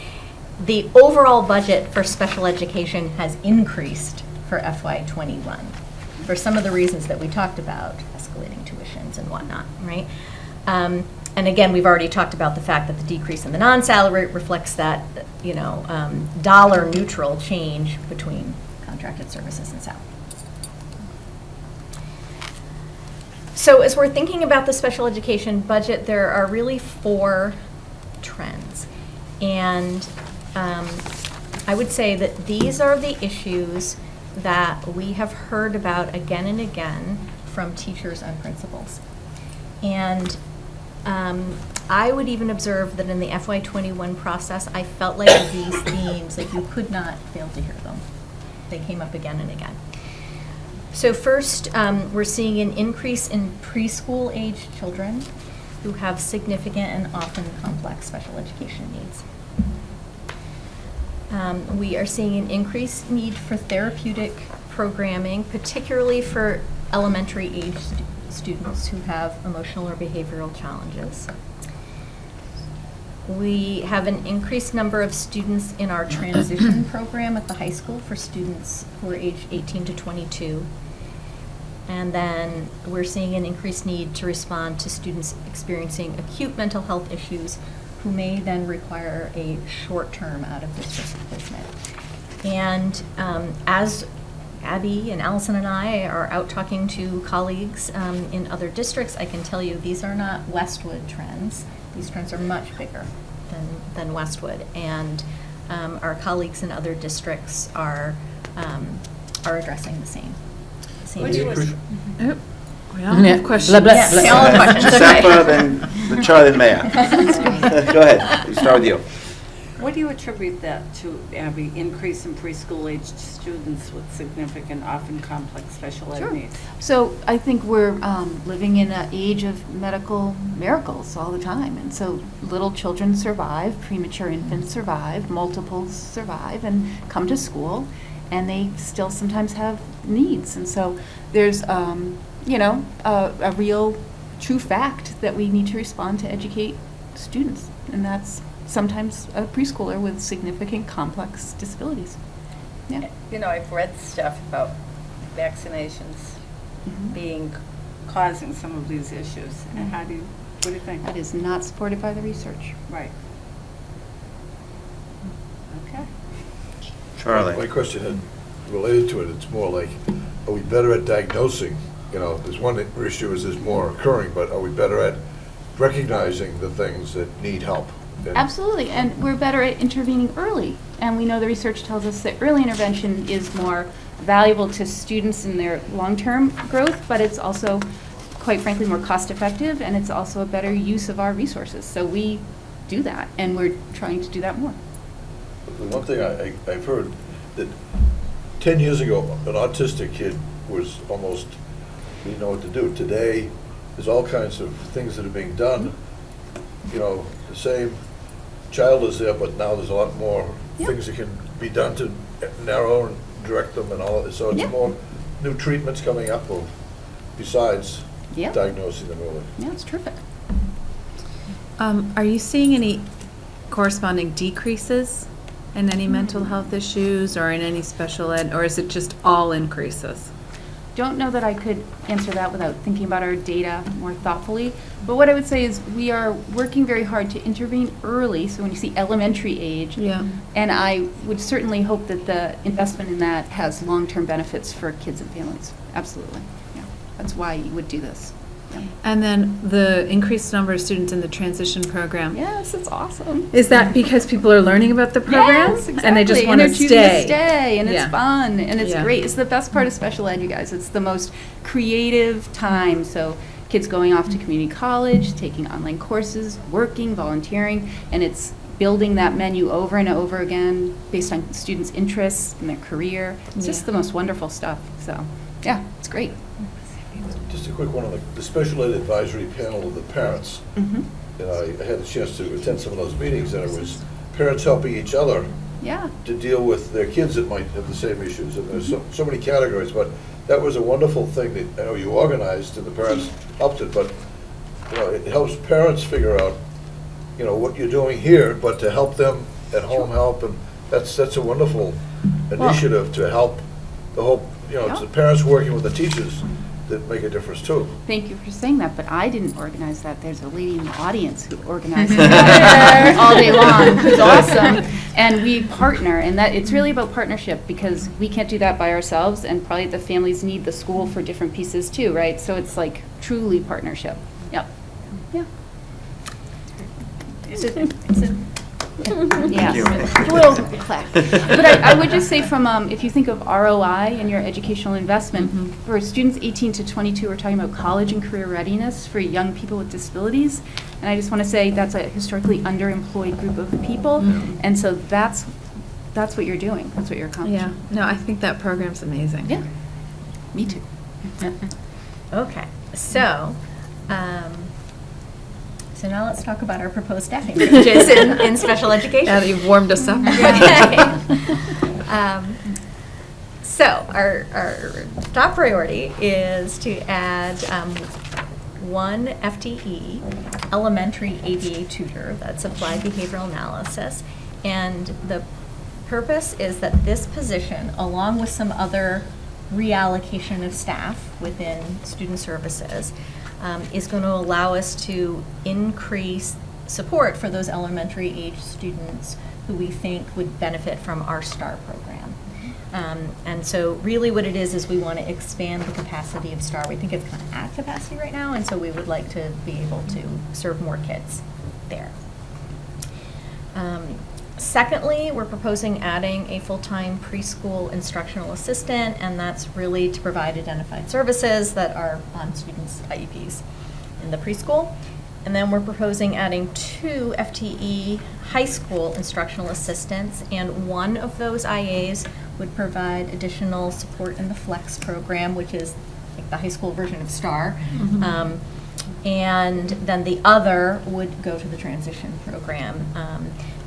The overall budget for special education has increased for FY21 for some of the reasons that we talked about, escalating tuitions and whatnot, right? And again, we've already talked about the fact that the decrease in the non-salary reflects that, you know, dollar neutral change between contracted services and salary. So as we're thinking about the special education budget, there are really 4 trends. And I would say that these are the issues that we have heard about again and again from teachers and principals. And I would even observe that in the FY21 process, I felt like these themes, like you could not fail to hear them. They came up again and again. So first, we're seeing an increase in preschool-age children who have significant and often complex special education needs. We are seeing an increased need for therapeutic programming, particularly for elementary age students who have emotional or behavioral challenges. We have an increased number of students in our transition program at the high school for students who are aged 18 to 22. And then we're seeing an increased need to respond to students experiencing acute mental health issues who may then require a short-term out-of-district placement. And as Abby and Allison and I are out talking to colleagues in other districts, I can tell you these are not Westwood trends. These trends are much bigger than Westwood. And our colleagues in other districts are addressing the same issues. Oh, we all have questions. Blah, blah, Yes, blah. we all have questions, okay. Giuseppe, then the Charlie, then Maya. Go ahead, we start with you. What do you attribute that to, Abby, increase in preschool-aged students with significant, often complex special ed Sure. needs? So I think we're living in an age of medical miracles all the time. And so little children survive, premature infants survive, multiples survive and come to school, and they still sometimes have needs. And so there's, a real true fact that we need to respond to educate students. And that's sometimes a preschooler with significant complex disabilities. Yeah. You know, I've read stuff about vaccinations Mhm. causing some of these issues. And what do you think? That is not supported by the research. Right. Okay. My Charlie. question had related to it, it's more like, are we better at diagnosing? You know, there's one issue is there's more occurring, but are we better at recognizing the things that need help? And Absolutely, and we're better at intervening early. And we know the research tells us that early intervention is more valuable to students in their long-term growth, but it's also, quite frankly, more cost-effective, and it's also a better use of our resources. So we do that, and we're trying to do that more. The one thing I've heard, that 10 years ago, an autistic kid was almost, didn't know what to do. Today, there's all kinds of things that are being done. You know, the same child is there, but now there's a lot more Yep. things that can be done to narrow and direct them and all of it. So it's Yep. more new treatments coming up besides Yep. diagnosing them early. Yeah, it's terrific. Are you seeing any corresponding decreases in any mental health issues or in any special ed, or is it just all increases? Don't know that I could answer that without thinking about our data more thoughtfully. But what I would say is we are working very hard to intervene early, so when you see elementary age. Yeah. And I would certainly hope that the investment in that has long-term benefits for kids and families. Absolutely. Yeah. That's why you would do this. Yeah. And then the increased number of students in the transition program. Yes, it's awesome. Is that because people are learning about the program? Yes, exactly. And they just want they're to choosing stay? stay, and Yeah. it's fun, and it's Yeah. great. It's the best part of special ed, you guys. It's the most creative time. So kids going off to community college, taking online courses, working, volunteering, and it's building that menu over and over again based on students' interests and their career. It's just the most wonderful stuff. So, yeah, it's great. Just a quick one on the special ed advisory panel of the parents. Mm-hmm. And I had a chance to attend some of those meetings, and it was parents helping each other Yeah. to deal with their kids that might have the same issues. And there's so many categories, but that was a wonderful thing that, I know you organized and the parents helped it, but, you know, it helps parents figure out, you know, what you're doing here, but to help them at home help, and that's a wonderful initiative to help the whole, you know, it's the parents working with the teachers that make a difference too. Thank you for saying that, but I didn't organize that. There's a lady in the audience who organizes that all day long, who's awesome. And we partner, and that it's really about partnership, because we can't do that by ourselves, and probably the families need the school for different pieces too, right? So it's like truly partnership. Yep. Yeah. Yes. A little clack. But I would just say from, if you think of ROI and your educational investment, for students 18 to 22, we're talking about college and career readiness for young people with disabilities. And I just want to say that's a historically underemployed group of people. And so that's what you're doing. That's what you're accomplishing. Yeah. No, I think that program's amazing. Yeah. Me too. Okay, so, so now let's talk about our proposed staffing changes in special education. Now that you've warmed us up. So our top priority is to add one FTE elementary ABA tutor, that's applied behavioral analysis. And the purpose is that this position, along with some other reallocation of staff within student services, is going to allow us to increase support for those elementary age students who we think would benefit from our STAR program. And so really what it is we want to expand the capacity of STAR. We think it's kind of at capacity right now, and so we would like to be able to serve more kids there. Secondly, we're proposing adding a full-time preschool instructional assistant, and that's really to provide identified services that are on students' IEPs in the preschool. And then we're proposing adding 2 FTE high school instructional assistants, and one of those IAs would provide additional support in the FLEX program, which is like the high school version of STAR. And then the other would go to the transition program.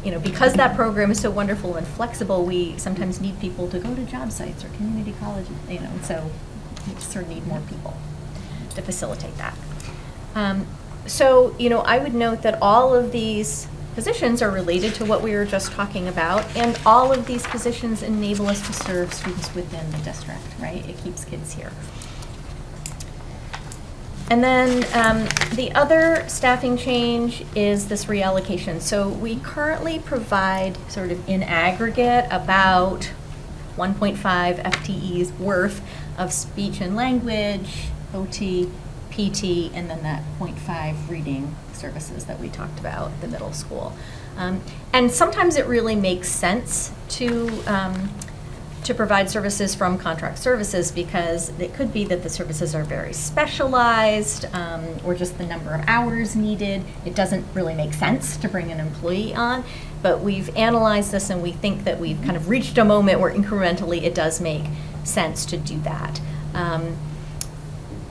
You know, because that program is so wonderful and flexible, we sometimes need people to go to job sites or community colleges, you know, and so we just sort of need more people to facilitate that. So, you know, I would note that all of these positions are related to what we were just talking about, and all of these positions enable us to serve students within the district, right? It keeps kids here. And then the other staffing change is this reallocation. So we currently provide sort of in aggregate about 1.5 FTEs worth of speech and language, OT, PT, and then that 0.5 reading services that we talked about at the middle school. And sometimes it really makes sense to provide services from contract services, because it could be that the services are very specialized, or just the number of hours needed. It doesn't really make sense to bring an employee on, but we've analyzed this and we think that we've kind of reached a moment where incrementally it does make sense to do that.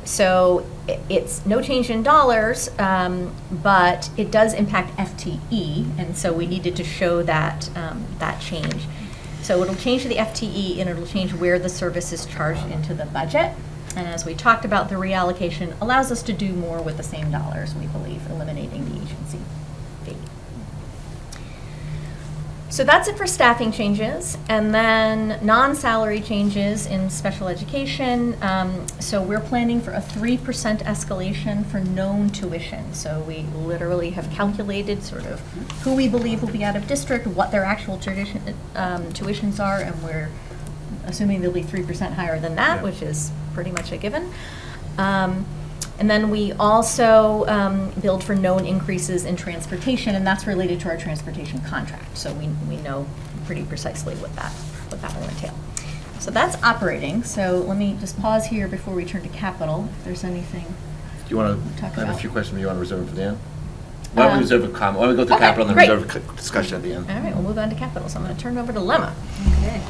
So it's no change in dollars, but it does impact FTE, and so we needed to show that, that change. So it'll change the FTE, and it'll change where the service is charged into the budget. And as we talked about, the reallocation allows us to do more with the same dollars, we believe, eliminating the agency fee. So that's it for staffing changes. And then non-salary changes in special education. So we're planning for a 3% escalation for known tuition. So we literally have calculated sort of who we believe will be out of district, what their actual tuitions are, and we're assuming they'll be 3% higher than that, which is pretty much a given. And then we also build for known increases in transportation, and that's related to our transportation contract. So we know pretty precisely what that will entail. So that's operating. So let me just pause here before we turn to capital, if there's anything. Do you want to, Talk I have a about. few questions you want to reserve for the end? Why don't we reserve a comment? Why don't we go through Okay, capital and then great. reserve a discussion at the end? All right, we'll move on to capital. So I'm going to turn it over to Lemma. Okay.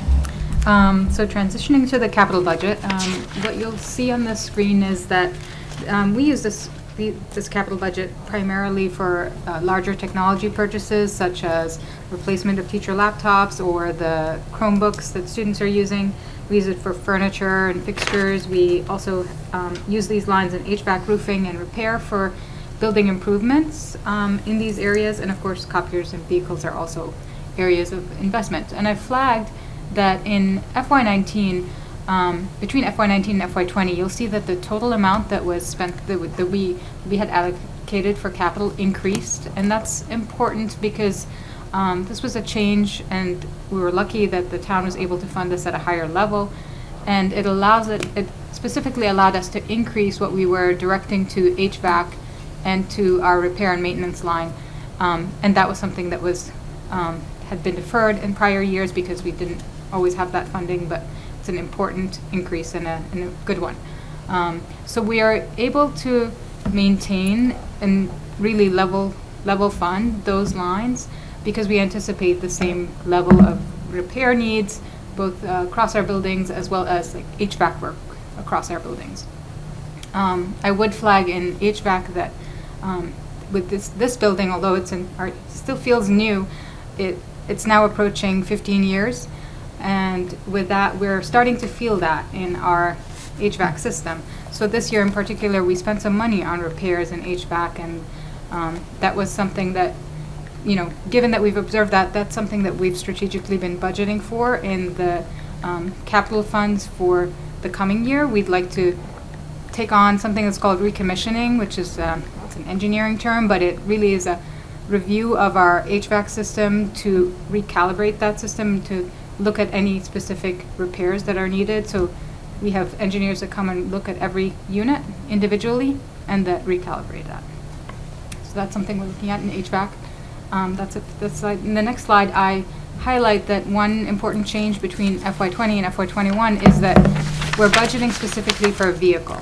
So transitioning to the capital budget, what you'll see on the screen is that we use this capital budget primarily for larger technology purchases, such as replacement of teacher laptops or the Chromebooks that students are using. We use it for furniture and fixtures. We also use these lines in HVAC, roofing, and repair for building improvements in these areas. And of course, copiers and vehicles are also areas of investment. And I flagged that in FY19, between FY19 and FY20, you'll see that the total amount that was spent, that we had allocated for capital increased. And that's important because this was a change, and we were lucky that the town was able to fund this at a higher level. And it specifically allowed us to increase what we were directing to HVAC and to our repair and maintenance line. And that was something that was had been deferred in prior years because we didn't always have that funding, but it's an important increase and a good one. So we are able to maintain and really level fund those lines because we anticipate the same level of repair needs both across our buildings, as well as like HVAC work across our buildings. I would flag in HVAC that with this building, although it still feels new, it's now approaching 15 years. And with that, we're starting to feel that in our HVAC system. So this year in particular, we spent some money on repairs in HVAC, and that was something that, given that we've observed that, that's something that we've strategically been budgeting for in the capital funds for the coming year. We'd like to take on something that's called recommissioning, which is it's an engineering term, but it really is a review of our HVAC system to recalibrate that system, to look at any specific repairs that are needed. So we have engineers that come and look at every unit individually and that recalibrate that. So that's something we're looking at in HVAC. That's in the next slide, I highlight that one important change between FY20 and FY21 is that we're budgeting specifically for a vehicle.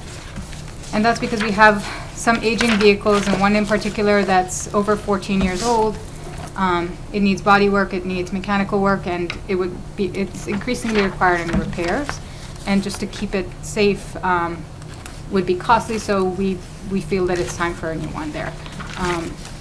And that's because we have some aging vehicles, and one in particular that's over 14 years old. It needs body work, it needs mechanical work, and it's increasingly requiring repairs. And just to keep it safe would be costly, so we feel that it's time for a new one there.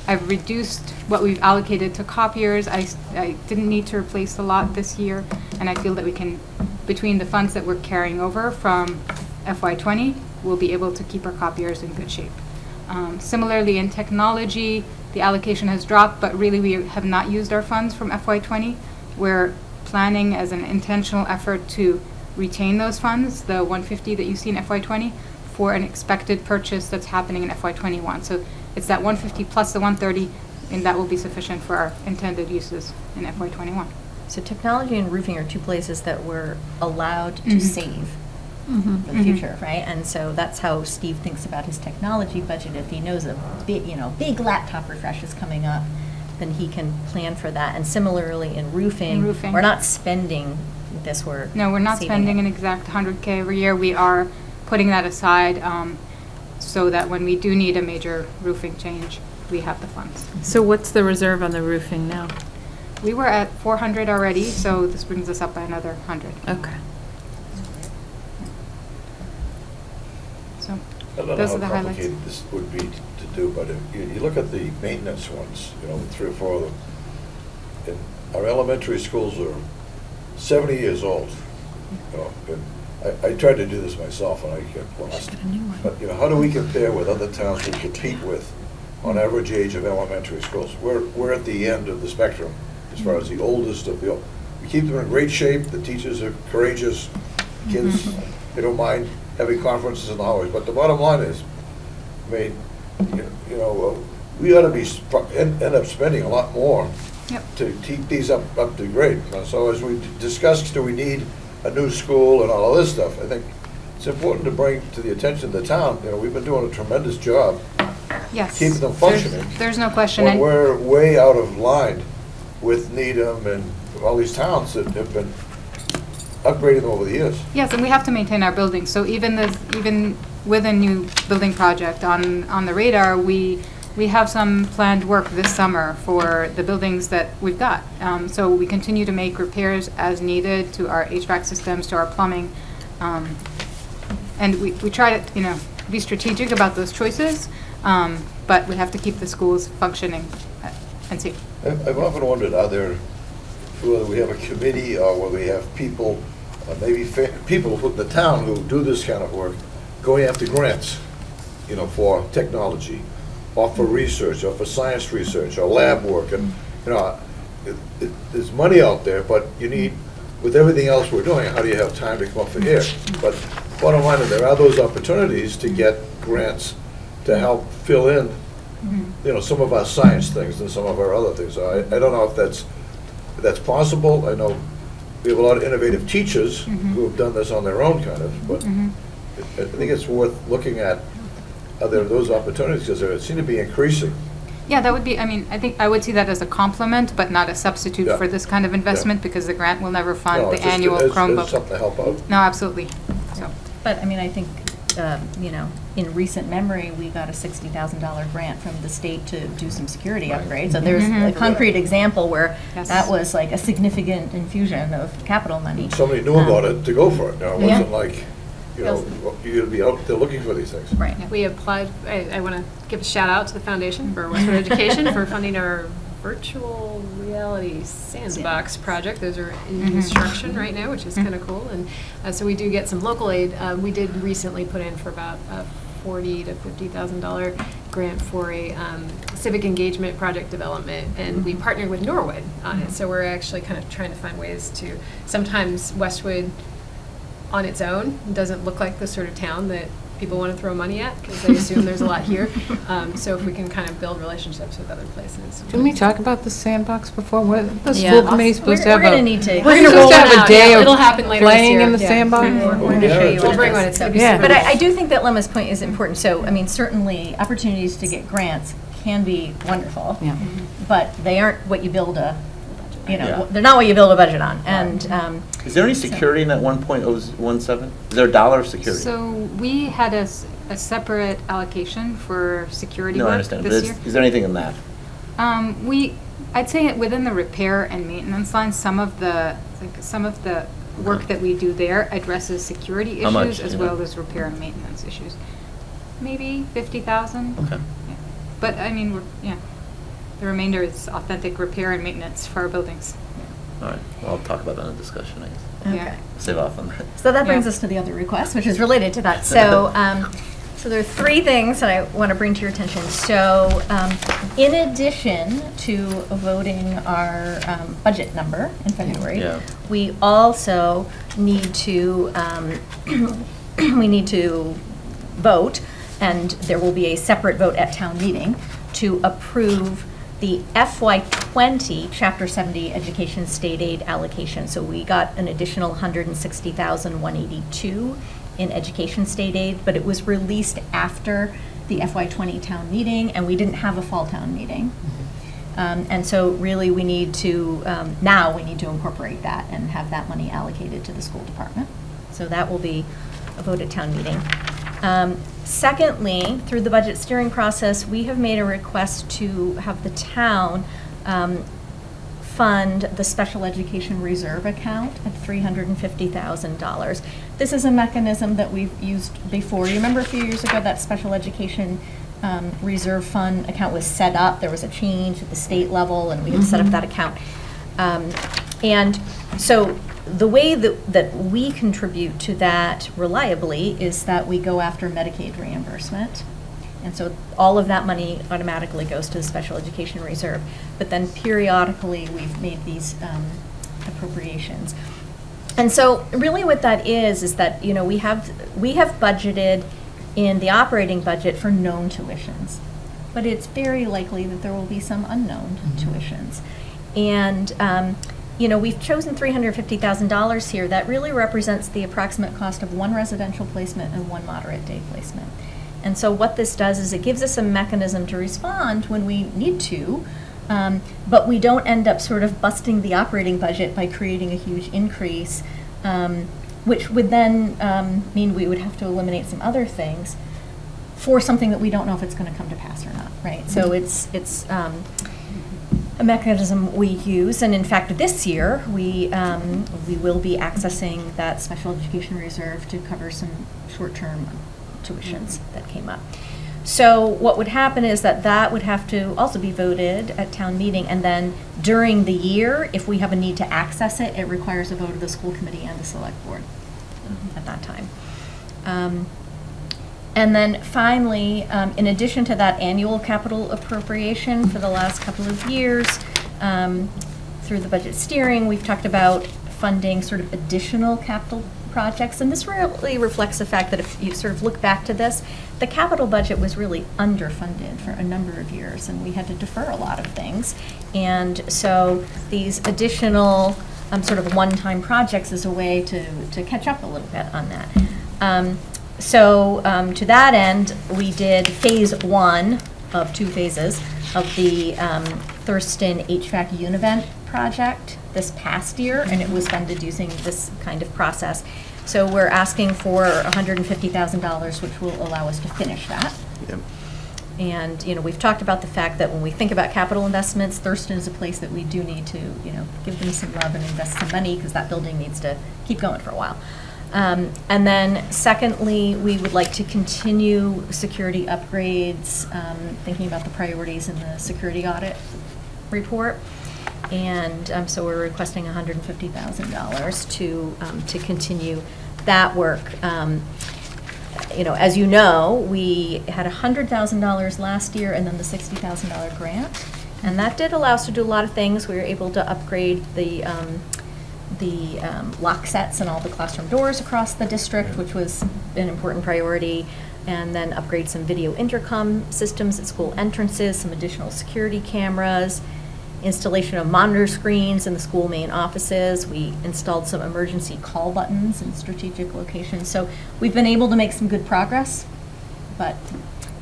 I've reduced what we've allocated to copiers. I didn't need to replace a lot this year, and I feel that we can, between the funds that we're carrying over from FY20, we'll be able to keep our copiers in good shape. Similarly, in technology, the allocation has dropped, but really we have not used our funds from FY20. We're planning as an intentional effort to retain those funds, the 150 that you see in FY20, for an expected purchase that's happening in FY21. So it's that 150 plus the 130, and that will be sufficient for our intended uses in FY21. So technology and roofing are two places that we're allowed to save for the future, right? And so that's how Steve thinks about his technology budget. If he knows a big laptop refresh is coming up, then he can plan for that. And similarly in roofing, we're not spending this, we're not spending an exact 100K every year. We are putting that aside so that when we do need a major roofing change, we have the funds. So what's the reserve on the roofing now? We were at 400 already, so this brings us up by another 100. Okay. So I don't know those how are the highlights. complicated this would be to do, but if you look at the maintenance ones, the 3 or 4 of them, and our elementary schools are 70 years old. And I tried to do this myself and I get lost. But how do we compare with other towns we compete with on average age of elementary schools? We're at the end of the spectrum as far as the oldest of the old. We keep them in great shape. The teachers are courageous. Kids, they don't mind having conferences in the hallways. But the bottom line is, we ought to be end up spending a lot more to keep these up to grade. So as we discussed, do we need a new school and all of this stuff? I think it's important to bring to the attention of the town. We've been doing a tremendous job keeping them functioning. There's no question. When we're way out of line with Needham and all these towns that have been upgrading over the years. Yes, and we have to maintain our buildings. So even with a new building project on the radar, we have some planned work this summer for the buildings that we've got. So we continue to make repairs as needed to our HVAC systems, to our plumbing. And we try to, be strategic about those choices, but we have to keep the schools functioning and safe. I've often wondered, whether we have a committee or whether we have people, maybe people in the town who do this kind of work, going after grants, for technology, or for research, or for science research, or lab work, and there's money out there, but you need, with everything else we're doing, how do you have time to come up for air? But bottom line is, there are those opportunities to get grants to help fill in, some of our science things and some of our other things. So I don't know if that's possible. I know we have a lot of innovative teachers who have done this on their own, kind of, but I think it's worth looking at. Are there those opportunities, because they seem to be increasing? Yeah, that would be, I think I would see that as a complement, but not a substitute for this kind of investment, because the grant will never fund the annual Chromebook. It's something to help out. No, absolutely. So. But, I think, in recent memory, we got a $60,000 grant from the state to do some security upgrades. So there's a concrete example where that was like a significant infusion of capital money. Somebody knew about it to go for it. It wasn't like you know, you're gonna be out there looking for these things. Right. We applied, I want to give a shout out to the Foundation for Westwood Education for funding our virtual reality sandbox project. Those are in construction right now, which is kind of cool. And so we do get some local aid. We did recently put in for about $40,000 to $50,000 grant for a civic engagement project development, and we partnered with Norwood on it. So we're actually kind of trying to find ways to, sometimes Westwood on its own doesn't look like the sort of town that people want to throw money at because they assume there's a lot here. So if we can kind of build relationships with other places. Didn't we talk about the sandbox before? What the Yeah. school committee supposed to have? We're gonna need to. We're gonna roll supposed to have one a out. day Yeah, of it'll happen later this playing year. in the Yeah. sandbox. We're going to Yeah, show you it's what We'll it bring is. one. It's gonna be Yeah. super But cool. I do think that Lemma's point is important. So, I mean, certainly opportunities to get grants can be wonderful, Yeah. but they aren't what you build a, Yeah. they're not what you build a budget on. And Is there any security in that 1.017? Is there a dollar of security? So we had a separate allocation for security No, I work understand, but this year. is there anything in that? I'd say within the repair and maintenance line, some of the work that we do there addresses security How much, issues as you know? well as repair and maintenance issues. Maybe 50,000. Okay. Yeah. But I mean, the remainder is authentic repair and maintenance for our buildings. All right, well, I'll talk about that in the discussion, I guess. okay. Yeah. Save off on that. So that brings Yeah. us to the other request, which is related to that. So, so there are three things that I want to bring to your attention. So, in addition to voting our budget number in February, Yeah. we also need to we need to vote, and there will be a separate vote at town meeting to approve the FY20 Chapter 70 Education State Aid allocation. So we got an additional $160,182 in education state aid, but it was released after the FY20 town meeting, and we didn't have a fall town meeting. And so really we need to, now we need to incorporate that and have that money allocated to the school department. So that will be a vote at town meeting. Secondly, through the budget steering process, we have made a request to have the town fund the special education reserve account at $350,000. This is a mechanism that we've used before. You remember a few years ago that special education reserve fund account was set up? There was a change at the state level, and we had set up that account. And so the way that we contribute to that reliably is that we go after Medicaid reimbursement. And so all of that money automatically goes to the special education reserve. But then periodically, we've made these appropriations. And so really what that is that, you know, we have budgeted in the operating budget for known tuitions. But it's very likely that there will be some unknown tuitions. And you know, we've chosen $350,000 here. That really represents the approximate cost of one residential placement and one moderate day placement. And so what this does is it gives us a mechanism to respond when we need to, but we don't end up sort of busting the operating budget by creating a huge increase, which would then mean we would have to eliminate some other things for something that we don't know if it's going to come to pass or not, right? So it's a mechanism we use, and in fact, this year we will be accessing that special education reserve to cover some short-term tuitions that came up. So what would happen is that would have to also be voted at town meeting, and then during the year, if we have a need to access it, it requires a vote of the school committee and the select board at that time. And then finally, in addition to that annual capital appropriation for the last couple of years, through the budget steering, we've talked about funding sort of additional capital projects. And this really reflects the fact that if you sort of look back to this, the capital budget was really underfunded for a number of years, and we had to defer a lot of things. And so these additional sort of one-time projects is a way to catch up a little bit on that. So to that end, we did phase 1 of 2 phases of the Thurston HVAC Univent project this past year, and it was funded using this kind of process. So we're asking for $150,000, which will allow us to finish that. Yep. And, you know, we've talked about the fact that when we think about capital investments, Thurston is a place that we do need to, you know, give them some love and invest some money, because that building needs to keep going for a while. And then secondly, we would like to continue security upgrades, thinking about the priorities in the security audit report. And so we're requesting $150,000 to continue that work. As you know, we had $100,000 last year and then the $60,000 grant. And that did allow us to do a lot of things. We were able to upgrade the lock sets and all the classroom doors across the district, which was an important priority, and then upgrade some video intercom systems at school entrances, some additional security cameras, installation of monitor screens in the school main offices. We installed some emergency call buttons in strategic locations. So we've been able to make some good progress, but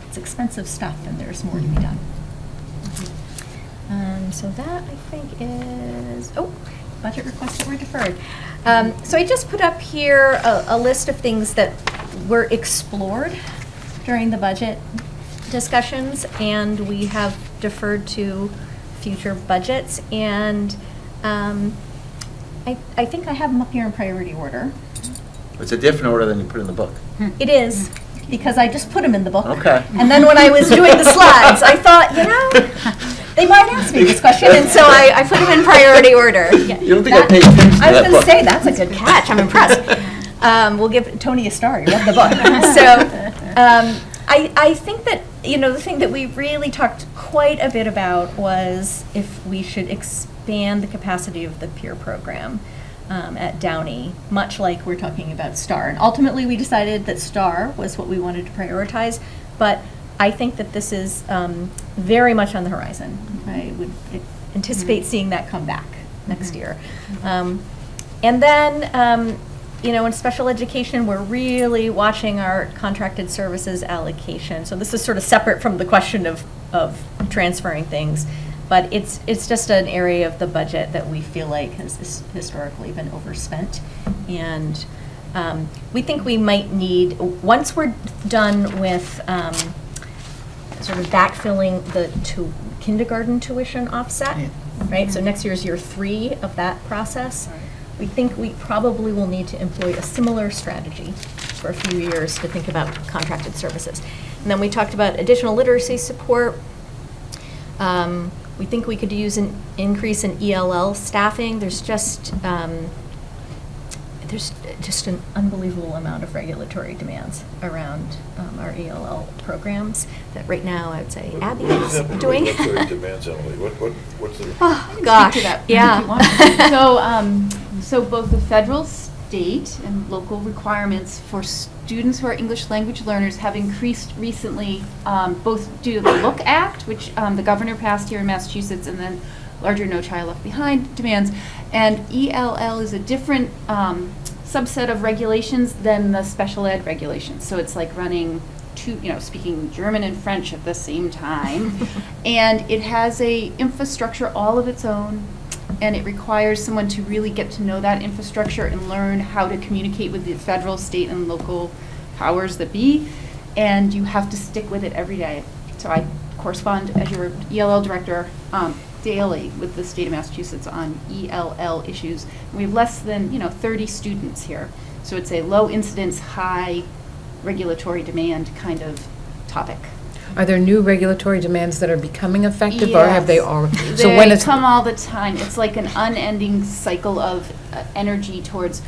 it's expensive stuff and there's more to be done. So that, I think, is, budget requests that were deferred. So I just put up here a list of things that were explored during the budget discussions, and we have deferred to future budgets. And I think I have them up here in priority order. It's a different order than you put in the book. It is, because I just put them in the book. Okay. And then when I was doing the slides, I thought, they might ask me this question, and so I put them in priority order. You don't think I paid attention to I was that going book? to say, that's a good catch. I'm impressed. We'll give Tony a star. He read the book. So I think that, the thing that we really talked quite a bit about was if we should expand the capacity of the peer program at Downey, much like we're talking about STAR. And ultimately, we decided that STAR was what we wanted to prioritize, but I think that this is very much on the horizon. I would anticipate seeing that come back next year. And then, in special education, we're really watching our contracted services allocation. So this is sort of separate from the question of transferring things, but it's just an area of the budget that we feel like has historically been overspent. And we think we might need, once we're done with sort of backfilling the kindergarten tuition offset, right? So next year is year 3 of that process. We think we probably will need to employ a similar strategy for a few years to think about contracted services. And then we talked about additional literacy support. We think we could use an increase in ELL staffing. There's just an unbelievable amount of regulatory demands around our ELL programs that right now I would say Abby is doing. Regulatory demands, Emily, what's the? Oh, gosh, Yeah. So both the federal, state, and local requirements for students who are English language learners have increased recently, both due to the Look Act, which the governor passed here in Massachusetts, and then larger No Child Left Behind demands. And ELL is a different subset of regulations than the special ed regulations. So it's like running speaking German and French at the same time. And it has a infrastructure all of its own, and it requires someone to really get to know that infrastructure and learn how to communicate with the federal, state, and local powers that be. And you have to stick with it every day. So I correspond as your ELL director daily with the state of Massachusetts on ELL issues. And we have less than 30 students here. So it's a low incidence, high regulatory demand kind of topic. Are there new regulatory demands that are becoming effective, or have they Yes. already? They come all the time. It's like an unending cycle of energy towards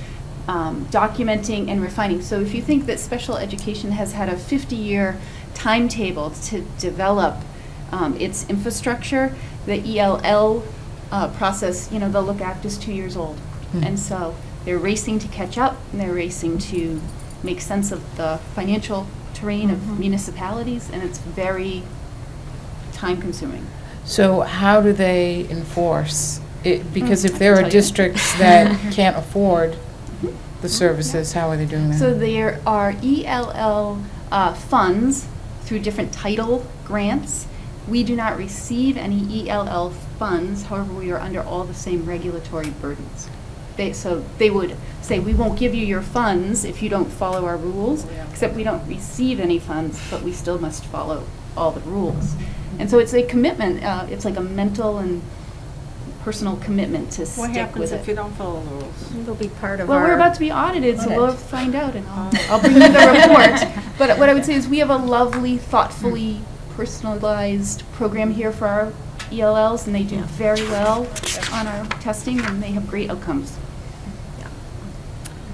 documenting and refining. So if you think that special education has had a 50-year timetable to develop its infrastructure, the ELL process, the Look Act is 2 years old. And so they're racing to catch up, and they're racing to make sense of the financial terrain of municipalities, and it's very time-consuming. So how do they enforce it? Because if I there can are tell you. districts that can't afford the services, how are they doing that? So there are ELL funds through different title grants. We do not receive any ELL funds, however, we are under all the same regulatory burdens. So they would say, we won't give you your funds if you don't follow our rules, except we don't receive any funds, but we still must follow all the rules. And so it's a commitment, it's like a mental and personal commitment to What stick happens with if it. you don't follow the rules? It'll be part of Well, our. we're about to be audited, so audit. we'll find out, and I'll bring you the report. But what I would say is we have a lovely, thoughtfully personalized program here for our ELLs, and they do very well on our testing, and they have great outcomes.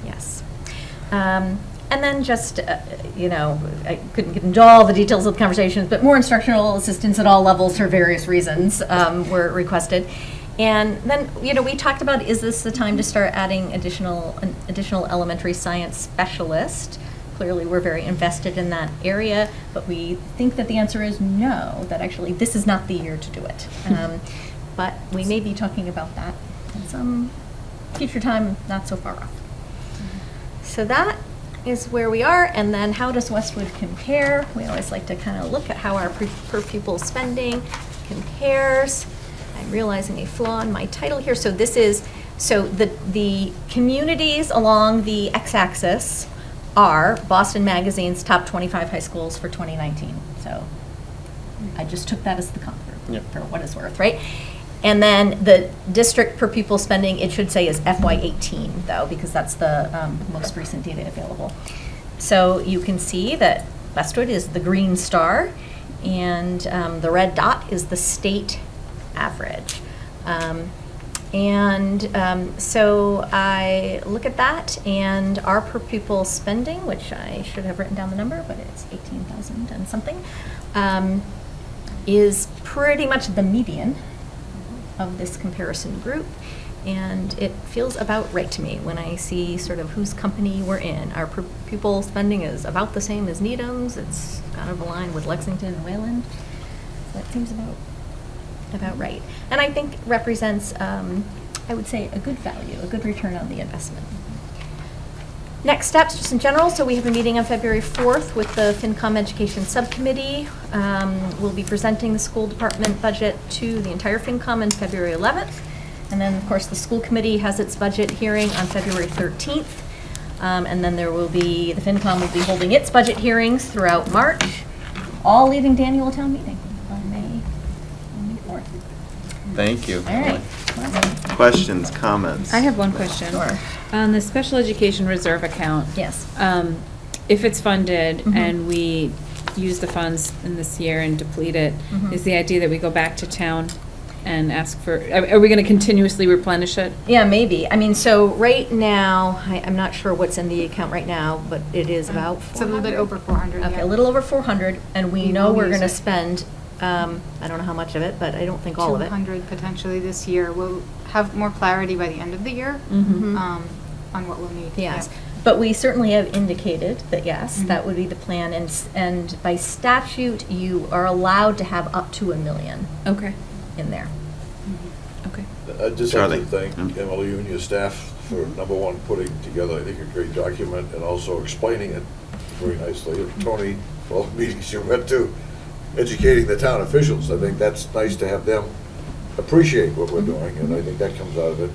Yes. And then just, I couldn't get into all the details of the conversations, but more instructional assistants at all levels for various reasons were requested. And then, we talked about, is this the time to start adding an additional elementary science specialist? Clearly, we're very invested in that area, but we think that the answer is no, that actually this is not the year to do it. But we may be talking about that in some future time, not so far off. So that is where we are, and then how does Westwood compare? We always like to kind of look at how our per pupil spending compares. I'm realizing a flaw in my title here. So this is, the communities along the x-axis are Boston Magazine's top 25 high schools for 2019. So I just took that as the comp for what it's worth, right? And then the district per pupil spending, it should say is FY18 though, because that's the most recent data available. So you can see that Westwood is the green star, and the red dot is the state average. So I look at that, and our per pupil spending, which I should have written down the number, but it's 18,000 and something, is pretty much the median of this comparison group, and it feels about right to me when I see sort of whose company we're in. Our per pupil spending is about the same as Needham's. It's kind of aligned with Lexington and Wayland. So that seems about right, and I think represents, I would say, a good value, a good return on the investment. Next steps, just in general, so we have a meeting on February 4th with the FinCom Education Subcommittee. We'll be presenting the school department budget to the entire FinCom on February 11th. And then, of course, the school committee has its budget hearing on February 13th. And then the FinCom will be holding its budget hearings throughout March, all leading to annual town meeting on May 4th. Thank you. All right. Questions, comments? I have one question. Sure. On the special education reserve account. Yes. If it's funded Mhm. and we use the funds in this year and deplete it, Mhm. is the idea that we go back to town and ask for, are we going to continuously replenish it? Yeah, maybe. I mean, so right now, I'm not sure what's in the account right now, but it is about 400? It's a little bit over 400, Okay, yeah. a little over 400, and we We know will we're use going to it. spend, I don't know how much of it, but I don't think all of it. 200 potentially this year. We'll have more clarity by the end of the year Mhm. on what we'll need. Yes, Yeah. but we certainly have indicated that, yes, Mhm. that would be the plan, and by statute, you are allowed to have up to $1 million Okay, in there. okay. I'd just like to Charlie. thank Mm. Emily, you and your staff for, number one, putting together, I think, a great document, and also explaining it very nicely. And Tony, for all the meetings you went to, educating the town officials. I think that's nice to have them appreciate what we're doing, and I think that comes out of it.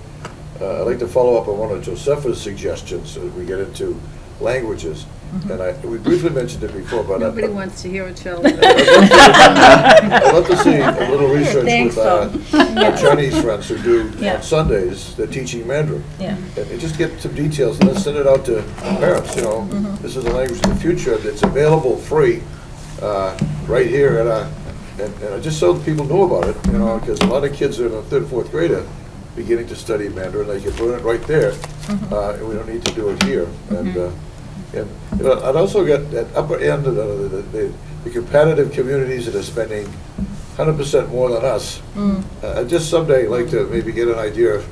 I'd like to follow up on one of Josepha's suggestions as we get into languages. And we briefly mentioned it before, but Nobody I- wants to hear it, Shelley. I'd love to see a little research Thanks, with our Chinese friends who do Yeah. on Sundays, they're teaching Mandarin. Yeah. And just get some details, and then send it out to parents, you know. This is a language of the future that's available free, right here at our, and just so that people know about it, you know, because a lot of kids are in the third and fourth grade are beginning to study Mandarin, they can learn it right there, and we don't need to do it here. And you know, I'd also get that upper end of the competitive communities that are spending 100% more than us. I'd just someday like to maybe get an idea of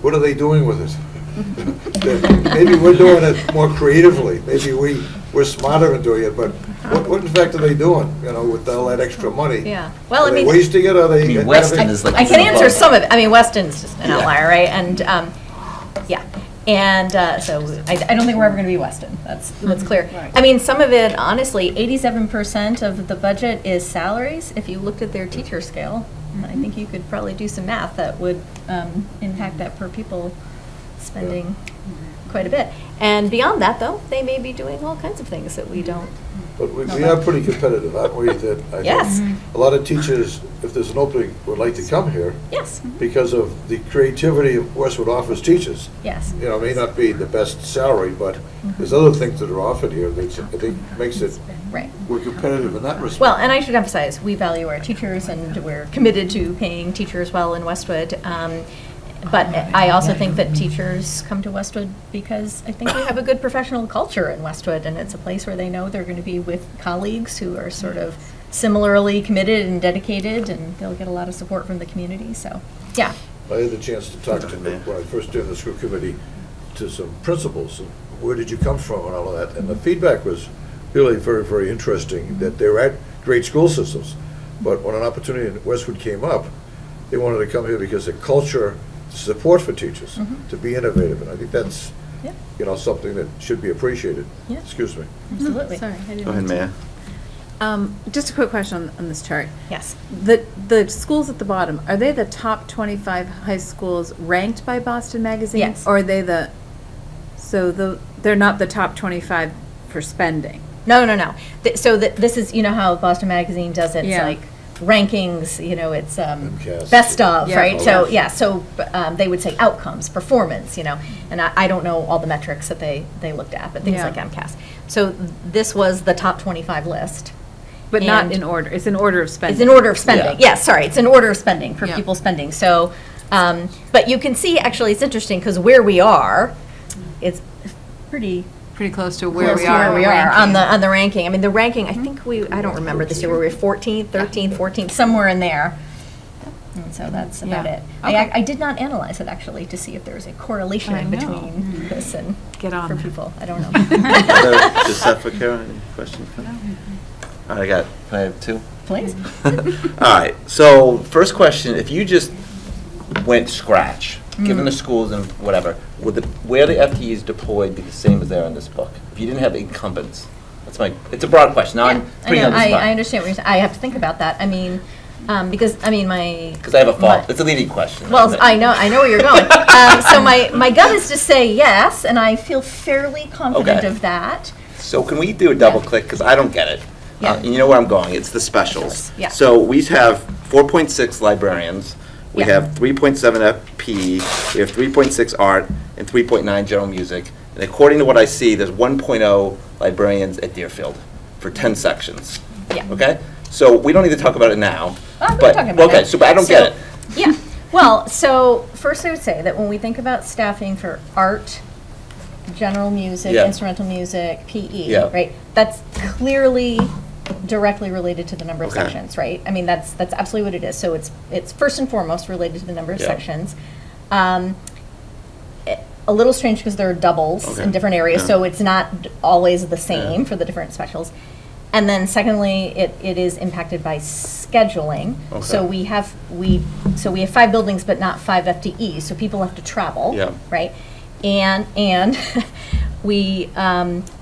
what are they doing with it? Maybe we're doing it more creatively. Maybe we're smarter in doing it, but what in fact are they doing, you know, with all that extra money? Yeah. Well, I Are they mean, wasting it, or are they? I mean, Weston is like. I can answer some of it. I mean, Weston's just an outlier, right? And, yeah. And so I don't think we're ever going to be Weston. That's clear. Right. I mean, some of it, honestly, 87% of the budget is salaries. If you looked at their teacher scale, I think you could probably do some math that would impact that per pupil spending quite a bit. And beyond that, though, they may be doing all kinds of things that we don't But we are pretty competitive, aren't we? That I think Yes. a lot of teachers, if there's an opening, would like to come here Yes, because of the creativity of Westwood offers teachers. yes. You know, it may not be the best salary, but there's other things that are offered here that I think makes it, Right. we're competitive in that respect. Well, and I should emphasize, we value our teachers, and we're committed to paying teachers well in Westwood. But I also think that teachers come to Westwood because I think we have a good professional culture in Westwood, and it's a place where they know they're going to be with colleagues who are sort of similarly committed and dedicated, and they'll get a lot of support from the community, so, yeah. I had the chance to talk to, when I first joined the school committee, to some principals, and where did you come from and all of that, and the feedback was really very, very interesting, that they were at great school systems, but when an opportunity in Westwood came up, they wanted to come here because the culture, support for teachers, to be innovative, and I think that's, Yeah. you know, something that should be appreciated. Yeah. Excuse me. Absolutely. Sorry, I didn't Go ahead, mean to- Maya. Just a quick question on this chart. Yes. The schools at the bottom, are they the top 25 high schools ranked by Boston Magazine? Yes. Or are they they're not the top 25 for spending? No. So this is, you know how Boston Magazine does its Yeah. like rankings, you know, it's MCAS. best of, Yeah. right? Oh, So, yeah. so they would say outcomes, performance, you know, and I don't know all the metrics that they looked at, but things Yeah. like MCAS. So this was the top 25 list. But not And- in order, it's in order of spending. It's in order of spending. Yeah. Yes, sorry, it's in order of spending, per Yeah. pupil spending. So, but you can see, actually, it's interesting, because where we are, it's pretty Pretty close to where close we to are. where we are ranking. on the ranking. I mean, the ranking, I think I don't remember this year, were we 14th, 13th, 14th, somewhere in there. And so that's about Yeah. it. Okay. I did not analyze it, actually, to see if there was a correlation I know. between this and Get on for that. people. I don't know. Just for Kara, any questions? All right, can I have two? Please. All right, so first question, if you just went scratch, given the schools and whatever, would where the FTEs deployed be the same as they are in this book? If you didn't have incumbents? It's a broad question. Now I'm Yeah, putting you on the I spot. understand what you're saying. I have to think about that. I mean, because, I mean, Because I have a fault. It's a leading question. Well, I know where you're going. So my gut is to say yes, and I feel fairly confident Okay. of that. So can we do a double click, because I don't get it. Yeah. And you know where I'm going, it's the specials. Yeah. So we have 4.6 librarians, we Yeah. have 3.7 FP, we have 3.6 art, and 3.9 general music. And according to what I see, there's 1.0 librarians at Deerfield for 10 sections. Yeah. Okay? So we don't need to talk about it now. We're but- talking about okay, it. so but I don't get it. Yeah. Well, so first I would say that when we think about staffing for art, general music, Yeah. instrumental music, PE, Yeah. right? That's clearly directly related to the number of Okay. sections, right? I mean, that's absolutely what it is. So it's first and foremost related to the number of Yeah. sections. A little strange because there are doubles Okay. in different areas, Yeah. so it's not always the same Yeah. for the different specials. And then secondly, it is impacted by scheduling. Okay. So we have 5 buildings, but not 5 FTEs, so people have to travel. Yeah. Right? And we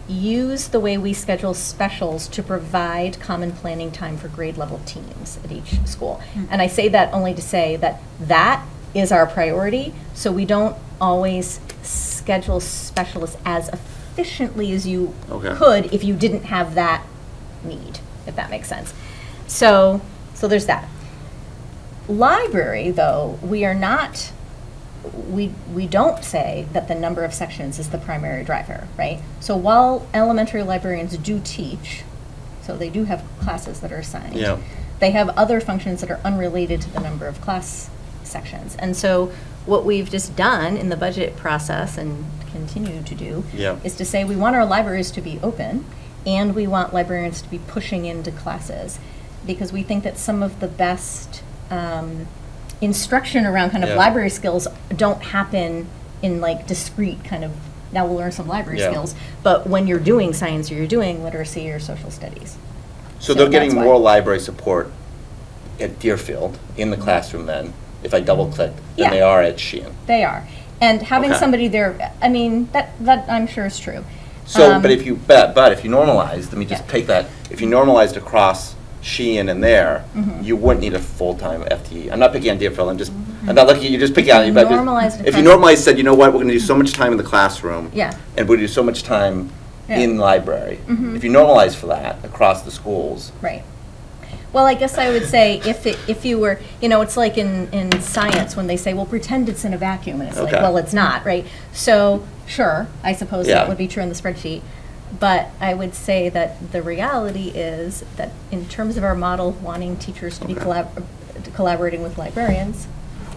use the way we schedule specials to provide common planning time for grade level teams at each school. And I say that only to say that is our priority, so we don't always schedule specialists as efficiently as you Okay. could if you didn't have that need, if that makes sense. So there's that. Library, though, we don't say that the number of sections is the primary driver, right? So while elementary librarians do teach, so they do have classes that are assigned. Yeah. They have other functions that are unrelated to the number of class sections. And so what we've just done in the budget process and continue to do Yeah. is to say we want our libraries to be open and we want librarians to be pushing into classes because we think that some of the best instruction around kind of Yeah. library skills don't happen in like discrete kind of, now we'll learn some library Yeah. skills, but when you're doing science or you're doing literacy or social studies. So they're getting that's why. more library support at Deerfield in the classroom then, if I double click, than Yeah. they are at Sheehan. They are. And having Okay. somebody there, I mean, that I'm sure is true. So, but if you normalize, let me just Yeah. take that, if you normalized across Sheehan and there, Mhm. you wouldn't need a full-time FTE. I'm not picking on Deerfield, I'm not looking, you just picking on. Normalized If you across- normalize, said, you know what, we're gonna do so much time in the classroom. Yeah. And we're gonna do so much time Yeah. in library. Mhm. If you normalize for that across the schools, Right. Well, I guess I would say if you were, it's like in science when they say, well, pretend it's in a vacuum, and it's like, Okay. well, it's not, right? So, sure, I suppose Yeah. that would be true in the spreadsheet. But I would say that the reality is that in terms of our model wanting teachers to be Okay. collaborating with librarians,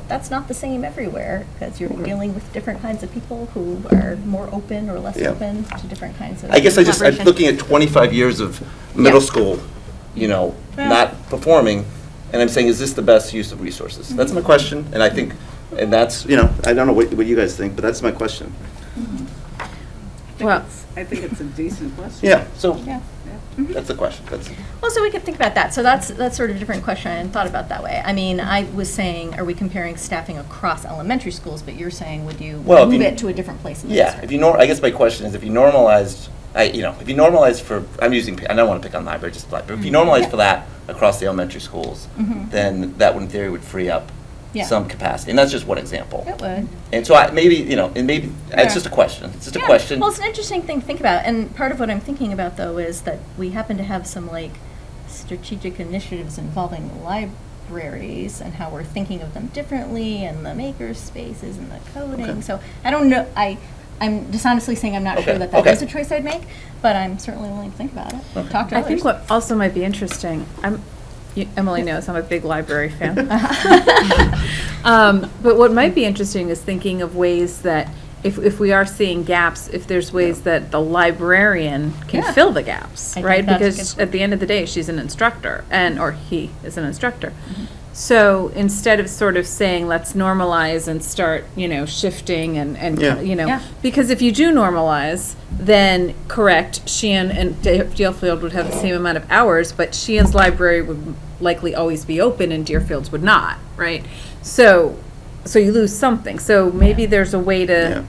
that's not the same everywhere, because you're dealing with different kinds of people who are more open or less Yeah. open to different kinds of I guess I'm collaboration. looking at 25 years of middle Yeah. school, Yeah. not performing, and I'm saying, is this the best use of resources? That's my question, and I think, and that's, I don't know what you guys think, but that's my question. Well, I think it's a decent question. Yeah, so, Yeah. that's the question, that's. Well, so we could think about that. So that's sort of a different question. I hadn't thought about that way. I mean, I was saying, are we comparing staffing across elementary schools? But you're saying, would you Well, if move you- it to a different place in the Yeah, district? if you I guess my question is, if you normalized, if you normalize for, I don't want to pick on library, just library, but if you normalize for that across the elementary schools, Mhm. then that in theory would free up Yeah. some capacity, and that's just one example. It would. And so maybe, it's Yeah. just a question, it's just a Yeah. question. Well, it's an interesting thing to think about. And part of what I'm thinking about, though, is that we happen to have some, strategic initiatives involving libraries and how we're thinking of them differently, and the maker spaces and the coding. Okay. So I don't know, I'm just honestly saying I'm not sure Okay, that okay. is a choice I'd make, but I'm certainly willing to think about it. Okay. Talk to I others. think what also might be interesting, Emily knows I'm a big library fan. But what might be interesting is thinking of ways that if we are seeing gaps, if there's ways that the librarian can Yeah. fill the gaps, I think right? that's a Because good at the end of the day, she's an instructor, or he is an instructor. Mm-hmm. So instead of sort of saying, let's normalize and start, shifting and Yeah. Yeah. because if you do normalize, then correct, Sheehan and Deerfield would have the same amount of hours, but Sheehan's library would likely always be open and Deerfield's would not, right? So you lose something. So maybe there's a way to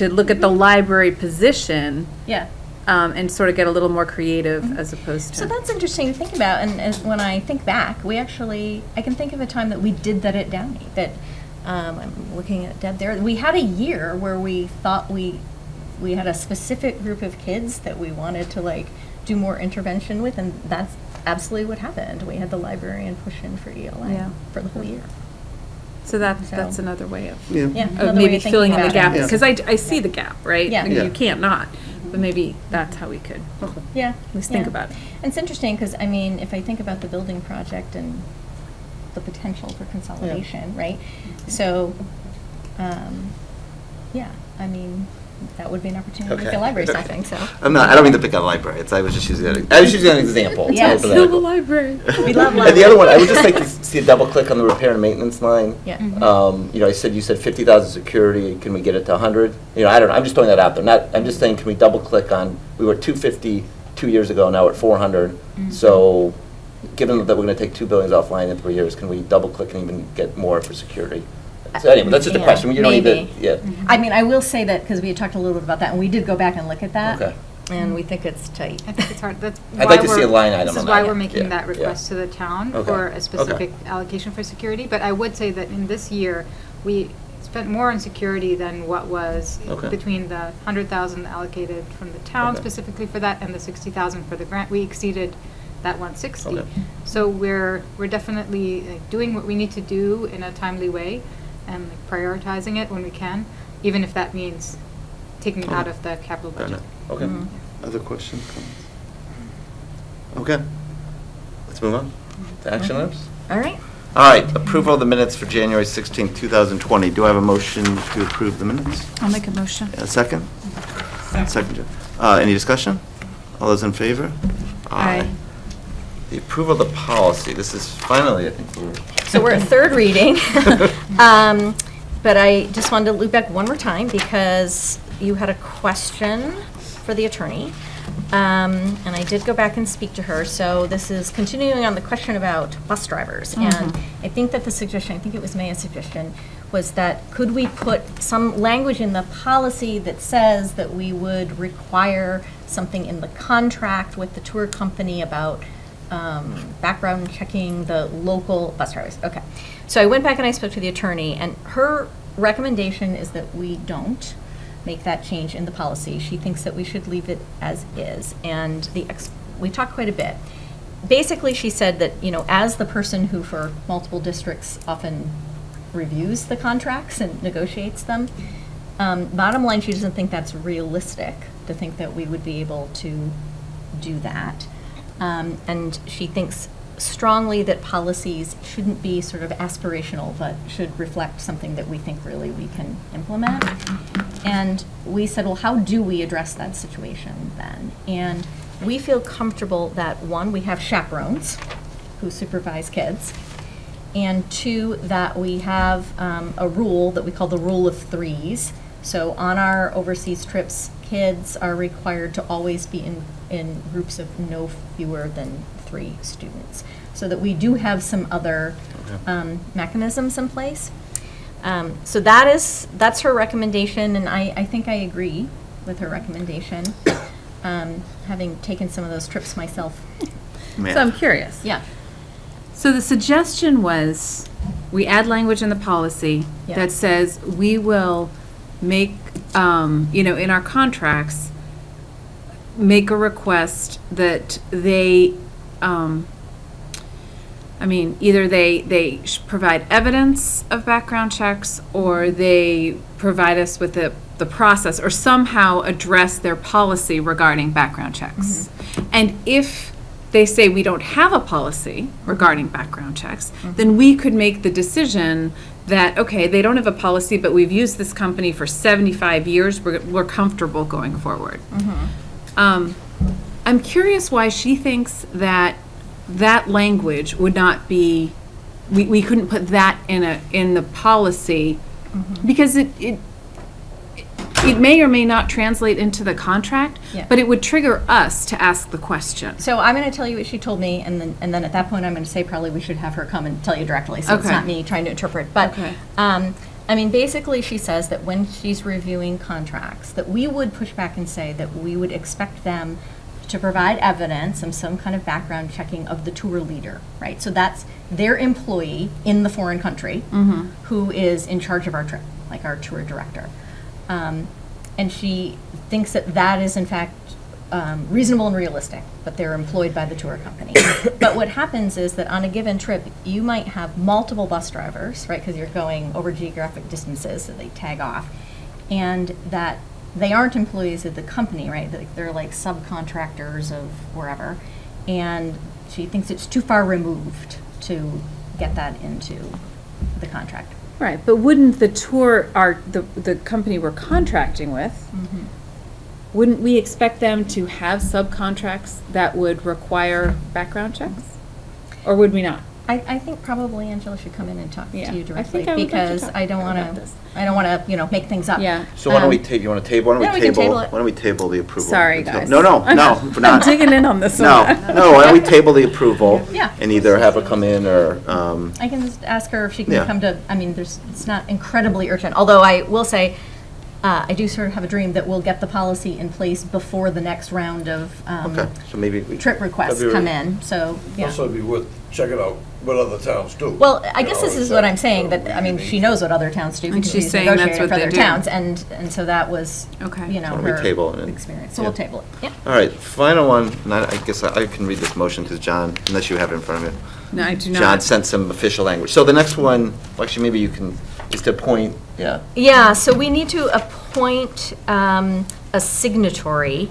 look at the library position Yeah. and sort of get a little more creative as opposed to. So that's interesting to think about, and when I think back, I can think of a time that we did that at Downey, that, I'm looking at Deb there, we had a year where we thought we had a specific group of kids that we wanted to do more intervention with, and that's absolutely what happened. We had the librarian push in for ELA Yeah. for the whole year. So that's So- another way of. Yeah. Yeah, Of another way maybe of thinking filling in the about gap, it. because I see the gap, right? Yeah. Like, Yeah. you can't not, but maybe that's how we could Yeah. at least think yeah. about it. And it's interesting, because, if I think about the building project and the potential for consolidation, right? So, that would be an opportunity to look Okay. at library staffing, so. I don't mean to pick on library, I was just using an example. It's Yes. hypothetical. library. We love And the other one, I would just like to see a double click on the repair and maintenance line. Yeah. You said 50,000 security, can we get it to 100? I don't know, I'm just throwing that out there, I'm just saying, can we double click on, we were 250 2 years ago, now we're at 400. So, given that we're gonna take 2 buildings offline in 3 years, can we double click and even get more for security? So anyway, that's just a Yeah, question, you don't need to, maybe. yeah. I will say that, because we had talked a little bit about that, and we did go back and look at that. Okay. And we think it's tight. I think it's hard, that's I'd why like to see a we're- line item This on is why that. we're making Yeah, that yeah. request to the town Okay, for okay. a specific allocation for security. But I would say that in this year, we spent more on security than what was Okay. between the 100,000 allocated from the town Okay. specifically for that and the 60,000 for the grant. We exceeded that 160. Okay. So we're definitely doing what we need to do in a timely way and prioritizing it when we can, even if that means taking it out of the capital Fair budget. enough. Okay. Mhm. Other questions, comments? Okay. Let's move on to action items. All right. All right, approval of the minutes for January 16th, 2020. Do I have a motion to approve the minutes? I'll make a motion. A second? Second. Any discussion? All those in favor? Aye. The approval of the policy, this is finally, I think, So we're at third reading. But I just wanted to loop back one more time because you had a question for the attorney. And I did go back and speak to her. So this is continuing on the question about bus drivers. And I think that the suggestion, I think it was Maya's suggestion, was that could we put some language in the policy that says that we would require something in the contract with the tour company about background checking the local bus drivers. Okay. So I went back and I spoke to the attorney, and her recommendation is that we don't. make that change in the policy. She thinks that we should leave it as is. And we talked quite a bit. Basically, she said that, as the person who for multiple districts often reviews the contracts and negotiates them, bottom line, she doesn't think that's realistic to think that we would be able to do that. And she thinks strongly that policies shouldn't be sort of aspirational, but should reflect something that we think really we can implement. And we said, well, how do we address that situation then? And we feel comfortable that, one, we have chaperones who supervise kids, and two, that we have a rule that we call the rule of threes. So on our overseas trips, kids are required to always be in groups of no fewer than 3 students, so that we do have some other mechanisms in place. So that's her recommendation, and I think I agree with her recommendation, having taken some of those trips myself. So I'm curious. Yeah. So the suggestion was, we add language in the policy Yeah. that says we will make, in our contracts, make a request that they, either they provide evidence of background checks, or they provide us with the process, or somehow address their policy regarding background checks. And if they say we don't have a policy regarding background checks, then we could make the decision that, okay, they don't have a policy, but we've used this company for 75 years, we're comfortable going forward. I'm curious why she thinks that language would not be, we couldn't put that in the policy, because it may or may not translate into the contract, Yeah. but it would trigger us to ask the question. So I'm going to tell you what she told me, and then at that point I'm going to say probably we should have her come and tell you directly, so it's Okay. not me trying to interpret. But Okay. basically she says that when she's reviewing contracts, that we would push back and say that we would expect them to provide evidence and some kind of background checking of the tour leader, right? So that's their employee in the foreign country who is in charge of our trip, like our tour director. And she thinks that is in fact reasonable and realistic, but they're employed by the tour company. But what happens is that on a given trip, you might have multiple bus drivers, right, because you're going over geographic distances, so they tag off, and that they aren't employees of the company, right? They're like subcontractors of wherever. And she thinks it's too far removed to get that into the contract. Right, but wouldn't the tour, the company we're contracting with, wouldn't we expect them to have subcontracts that would require background checks? Or would we not? I think probably Angela should come in and talk to Yeah. you I directly, think I would like to because talk I don't to her want about to, this. make things up. Yeah. So why don't we take, you want to table, why Yeah, don't we we can table, table why it. don't we table the approval? Sorry, until- guys. No, we're I'm not. digging in on this No, one. no, why don't we table the approval? Yeah. And either have her come in or, I can just ask her if she can Yeah. come to, it's not incredibly urgent, although I will say, I do sort of have a dream that we'll get the policy in place before the next round of okay, so maybe we. trip requests February. come in, so, yeah. Also, it'd be worth checking out what other towns do. Well, I You guess know, this is is what that, I'm saying, that, really she knows what other towns do, And because she's she's saying that's negotiated what for they other do. towns, and so that was, Okay. Why don't we table it and- experience, so yeah. we'll table it, yeah. All right, final one, and I guess I can read this motion because John, unless you have it in front of you. No, I do not. John sent some official language. So the next one, actually, maybe you can, is to appoint, yeah. Yeah, so we need to appoint a signatory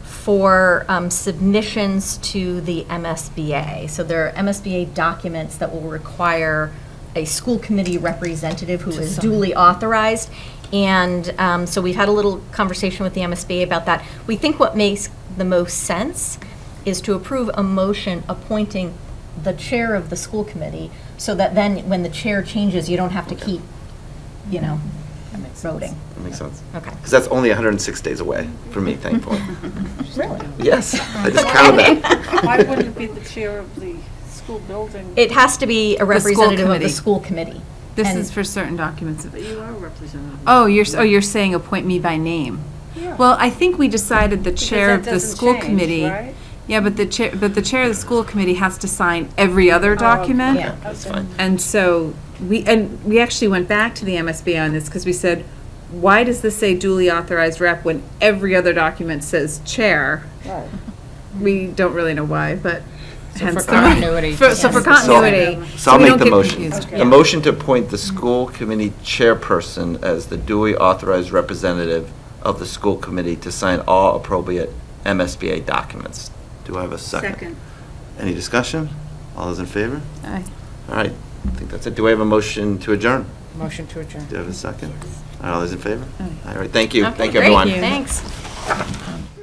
for submissions to the MSBA. So there are MSBA documents that will require a school committee representative who is duly authorized. And so we've had a little conversation with the MSBA about that. We think what makes the most sense is to approve a motion appointing the chair of the school committee, so that then when the chair changes, you don't have to keep, voting. That makes sense. Okay. Because that's only 106 days away for me, thankfully. Really? Yes, I just counted that. Why wouldn't it be the chair of the school building? It has to be a school representative of the committee. school committee. This And- is for certain documents. But you are representative. Oh, you're saying appoint me by name. Yeah. Well, I think we decided the chair that of the doesn't school change, committee. right? Yeah, but the chair of the school committee has to sign every other document. Yeah. That's Okay. fine. And so we actually went back to the MSBA on this, because we said, why does this say duly authorized rep when every other document says chair? We don't really know why, but So hence for the continuity. So for continuity. So I'll we make don't the get motion. confused. The motion to appoint the school committee chairperson as the duly authorized representative of the school committee to sign all appropriate MSBA documents. Do I have a second? Any discussion? All those in favor? Aye. All right, I think that's it. Do I have a motion to adjourn? Motion to adjourn. Do I have a second? All right, all those in favor? All right, thank you. Okay, Thank you, great. everyone. Thank you. Thanks.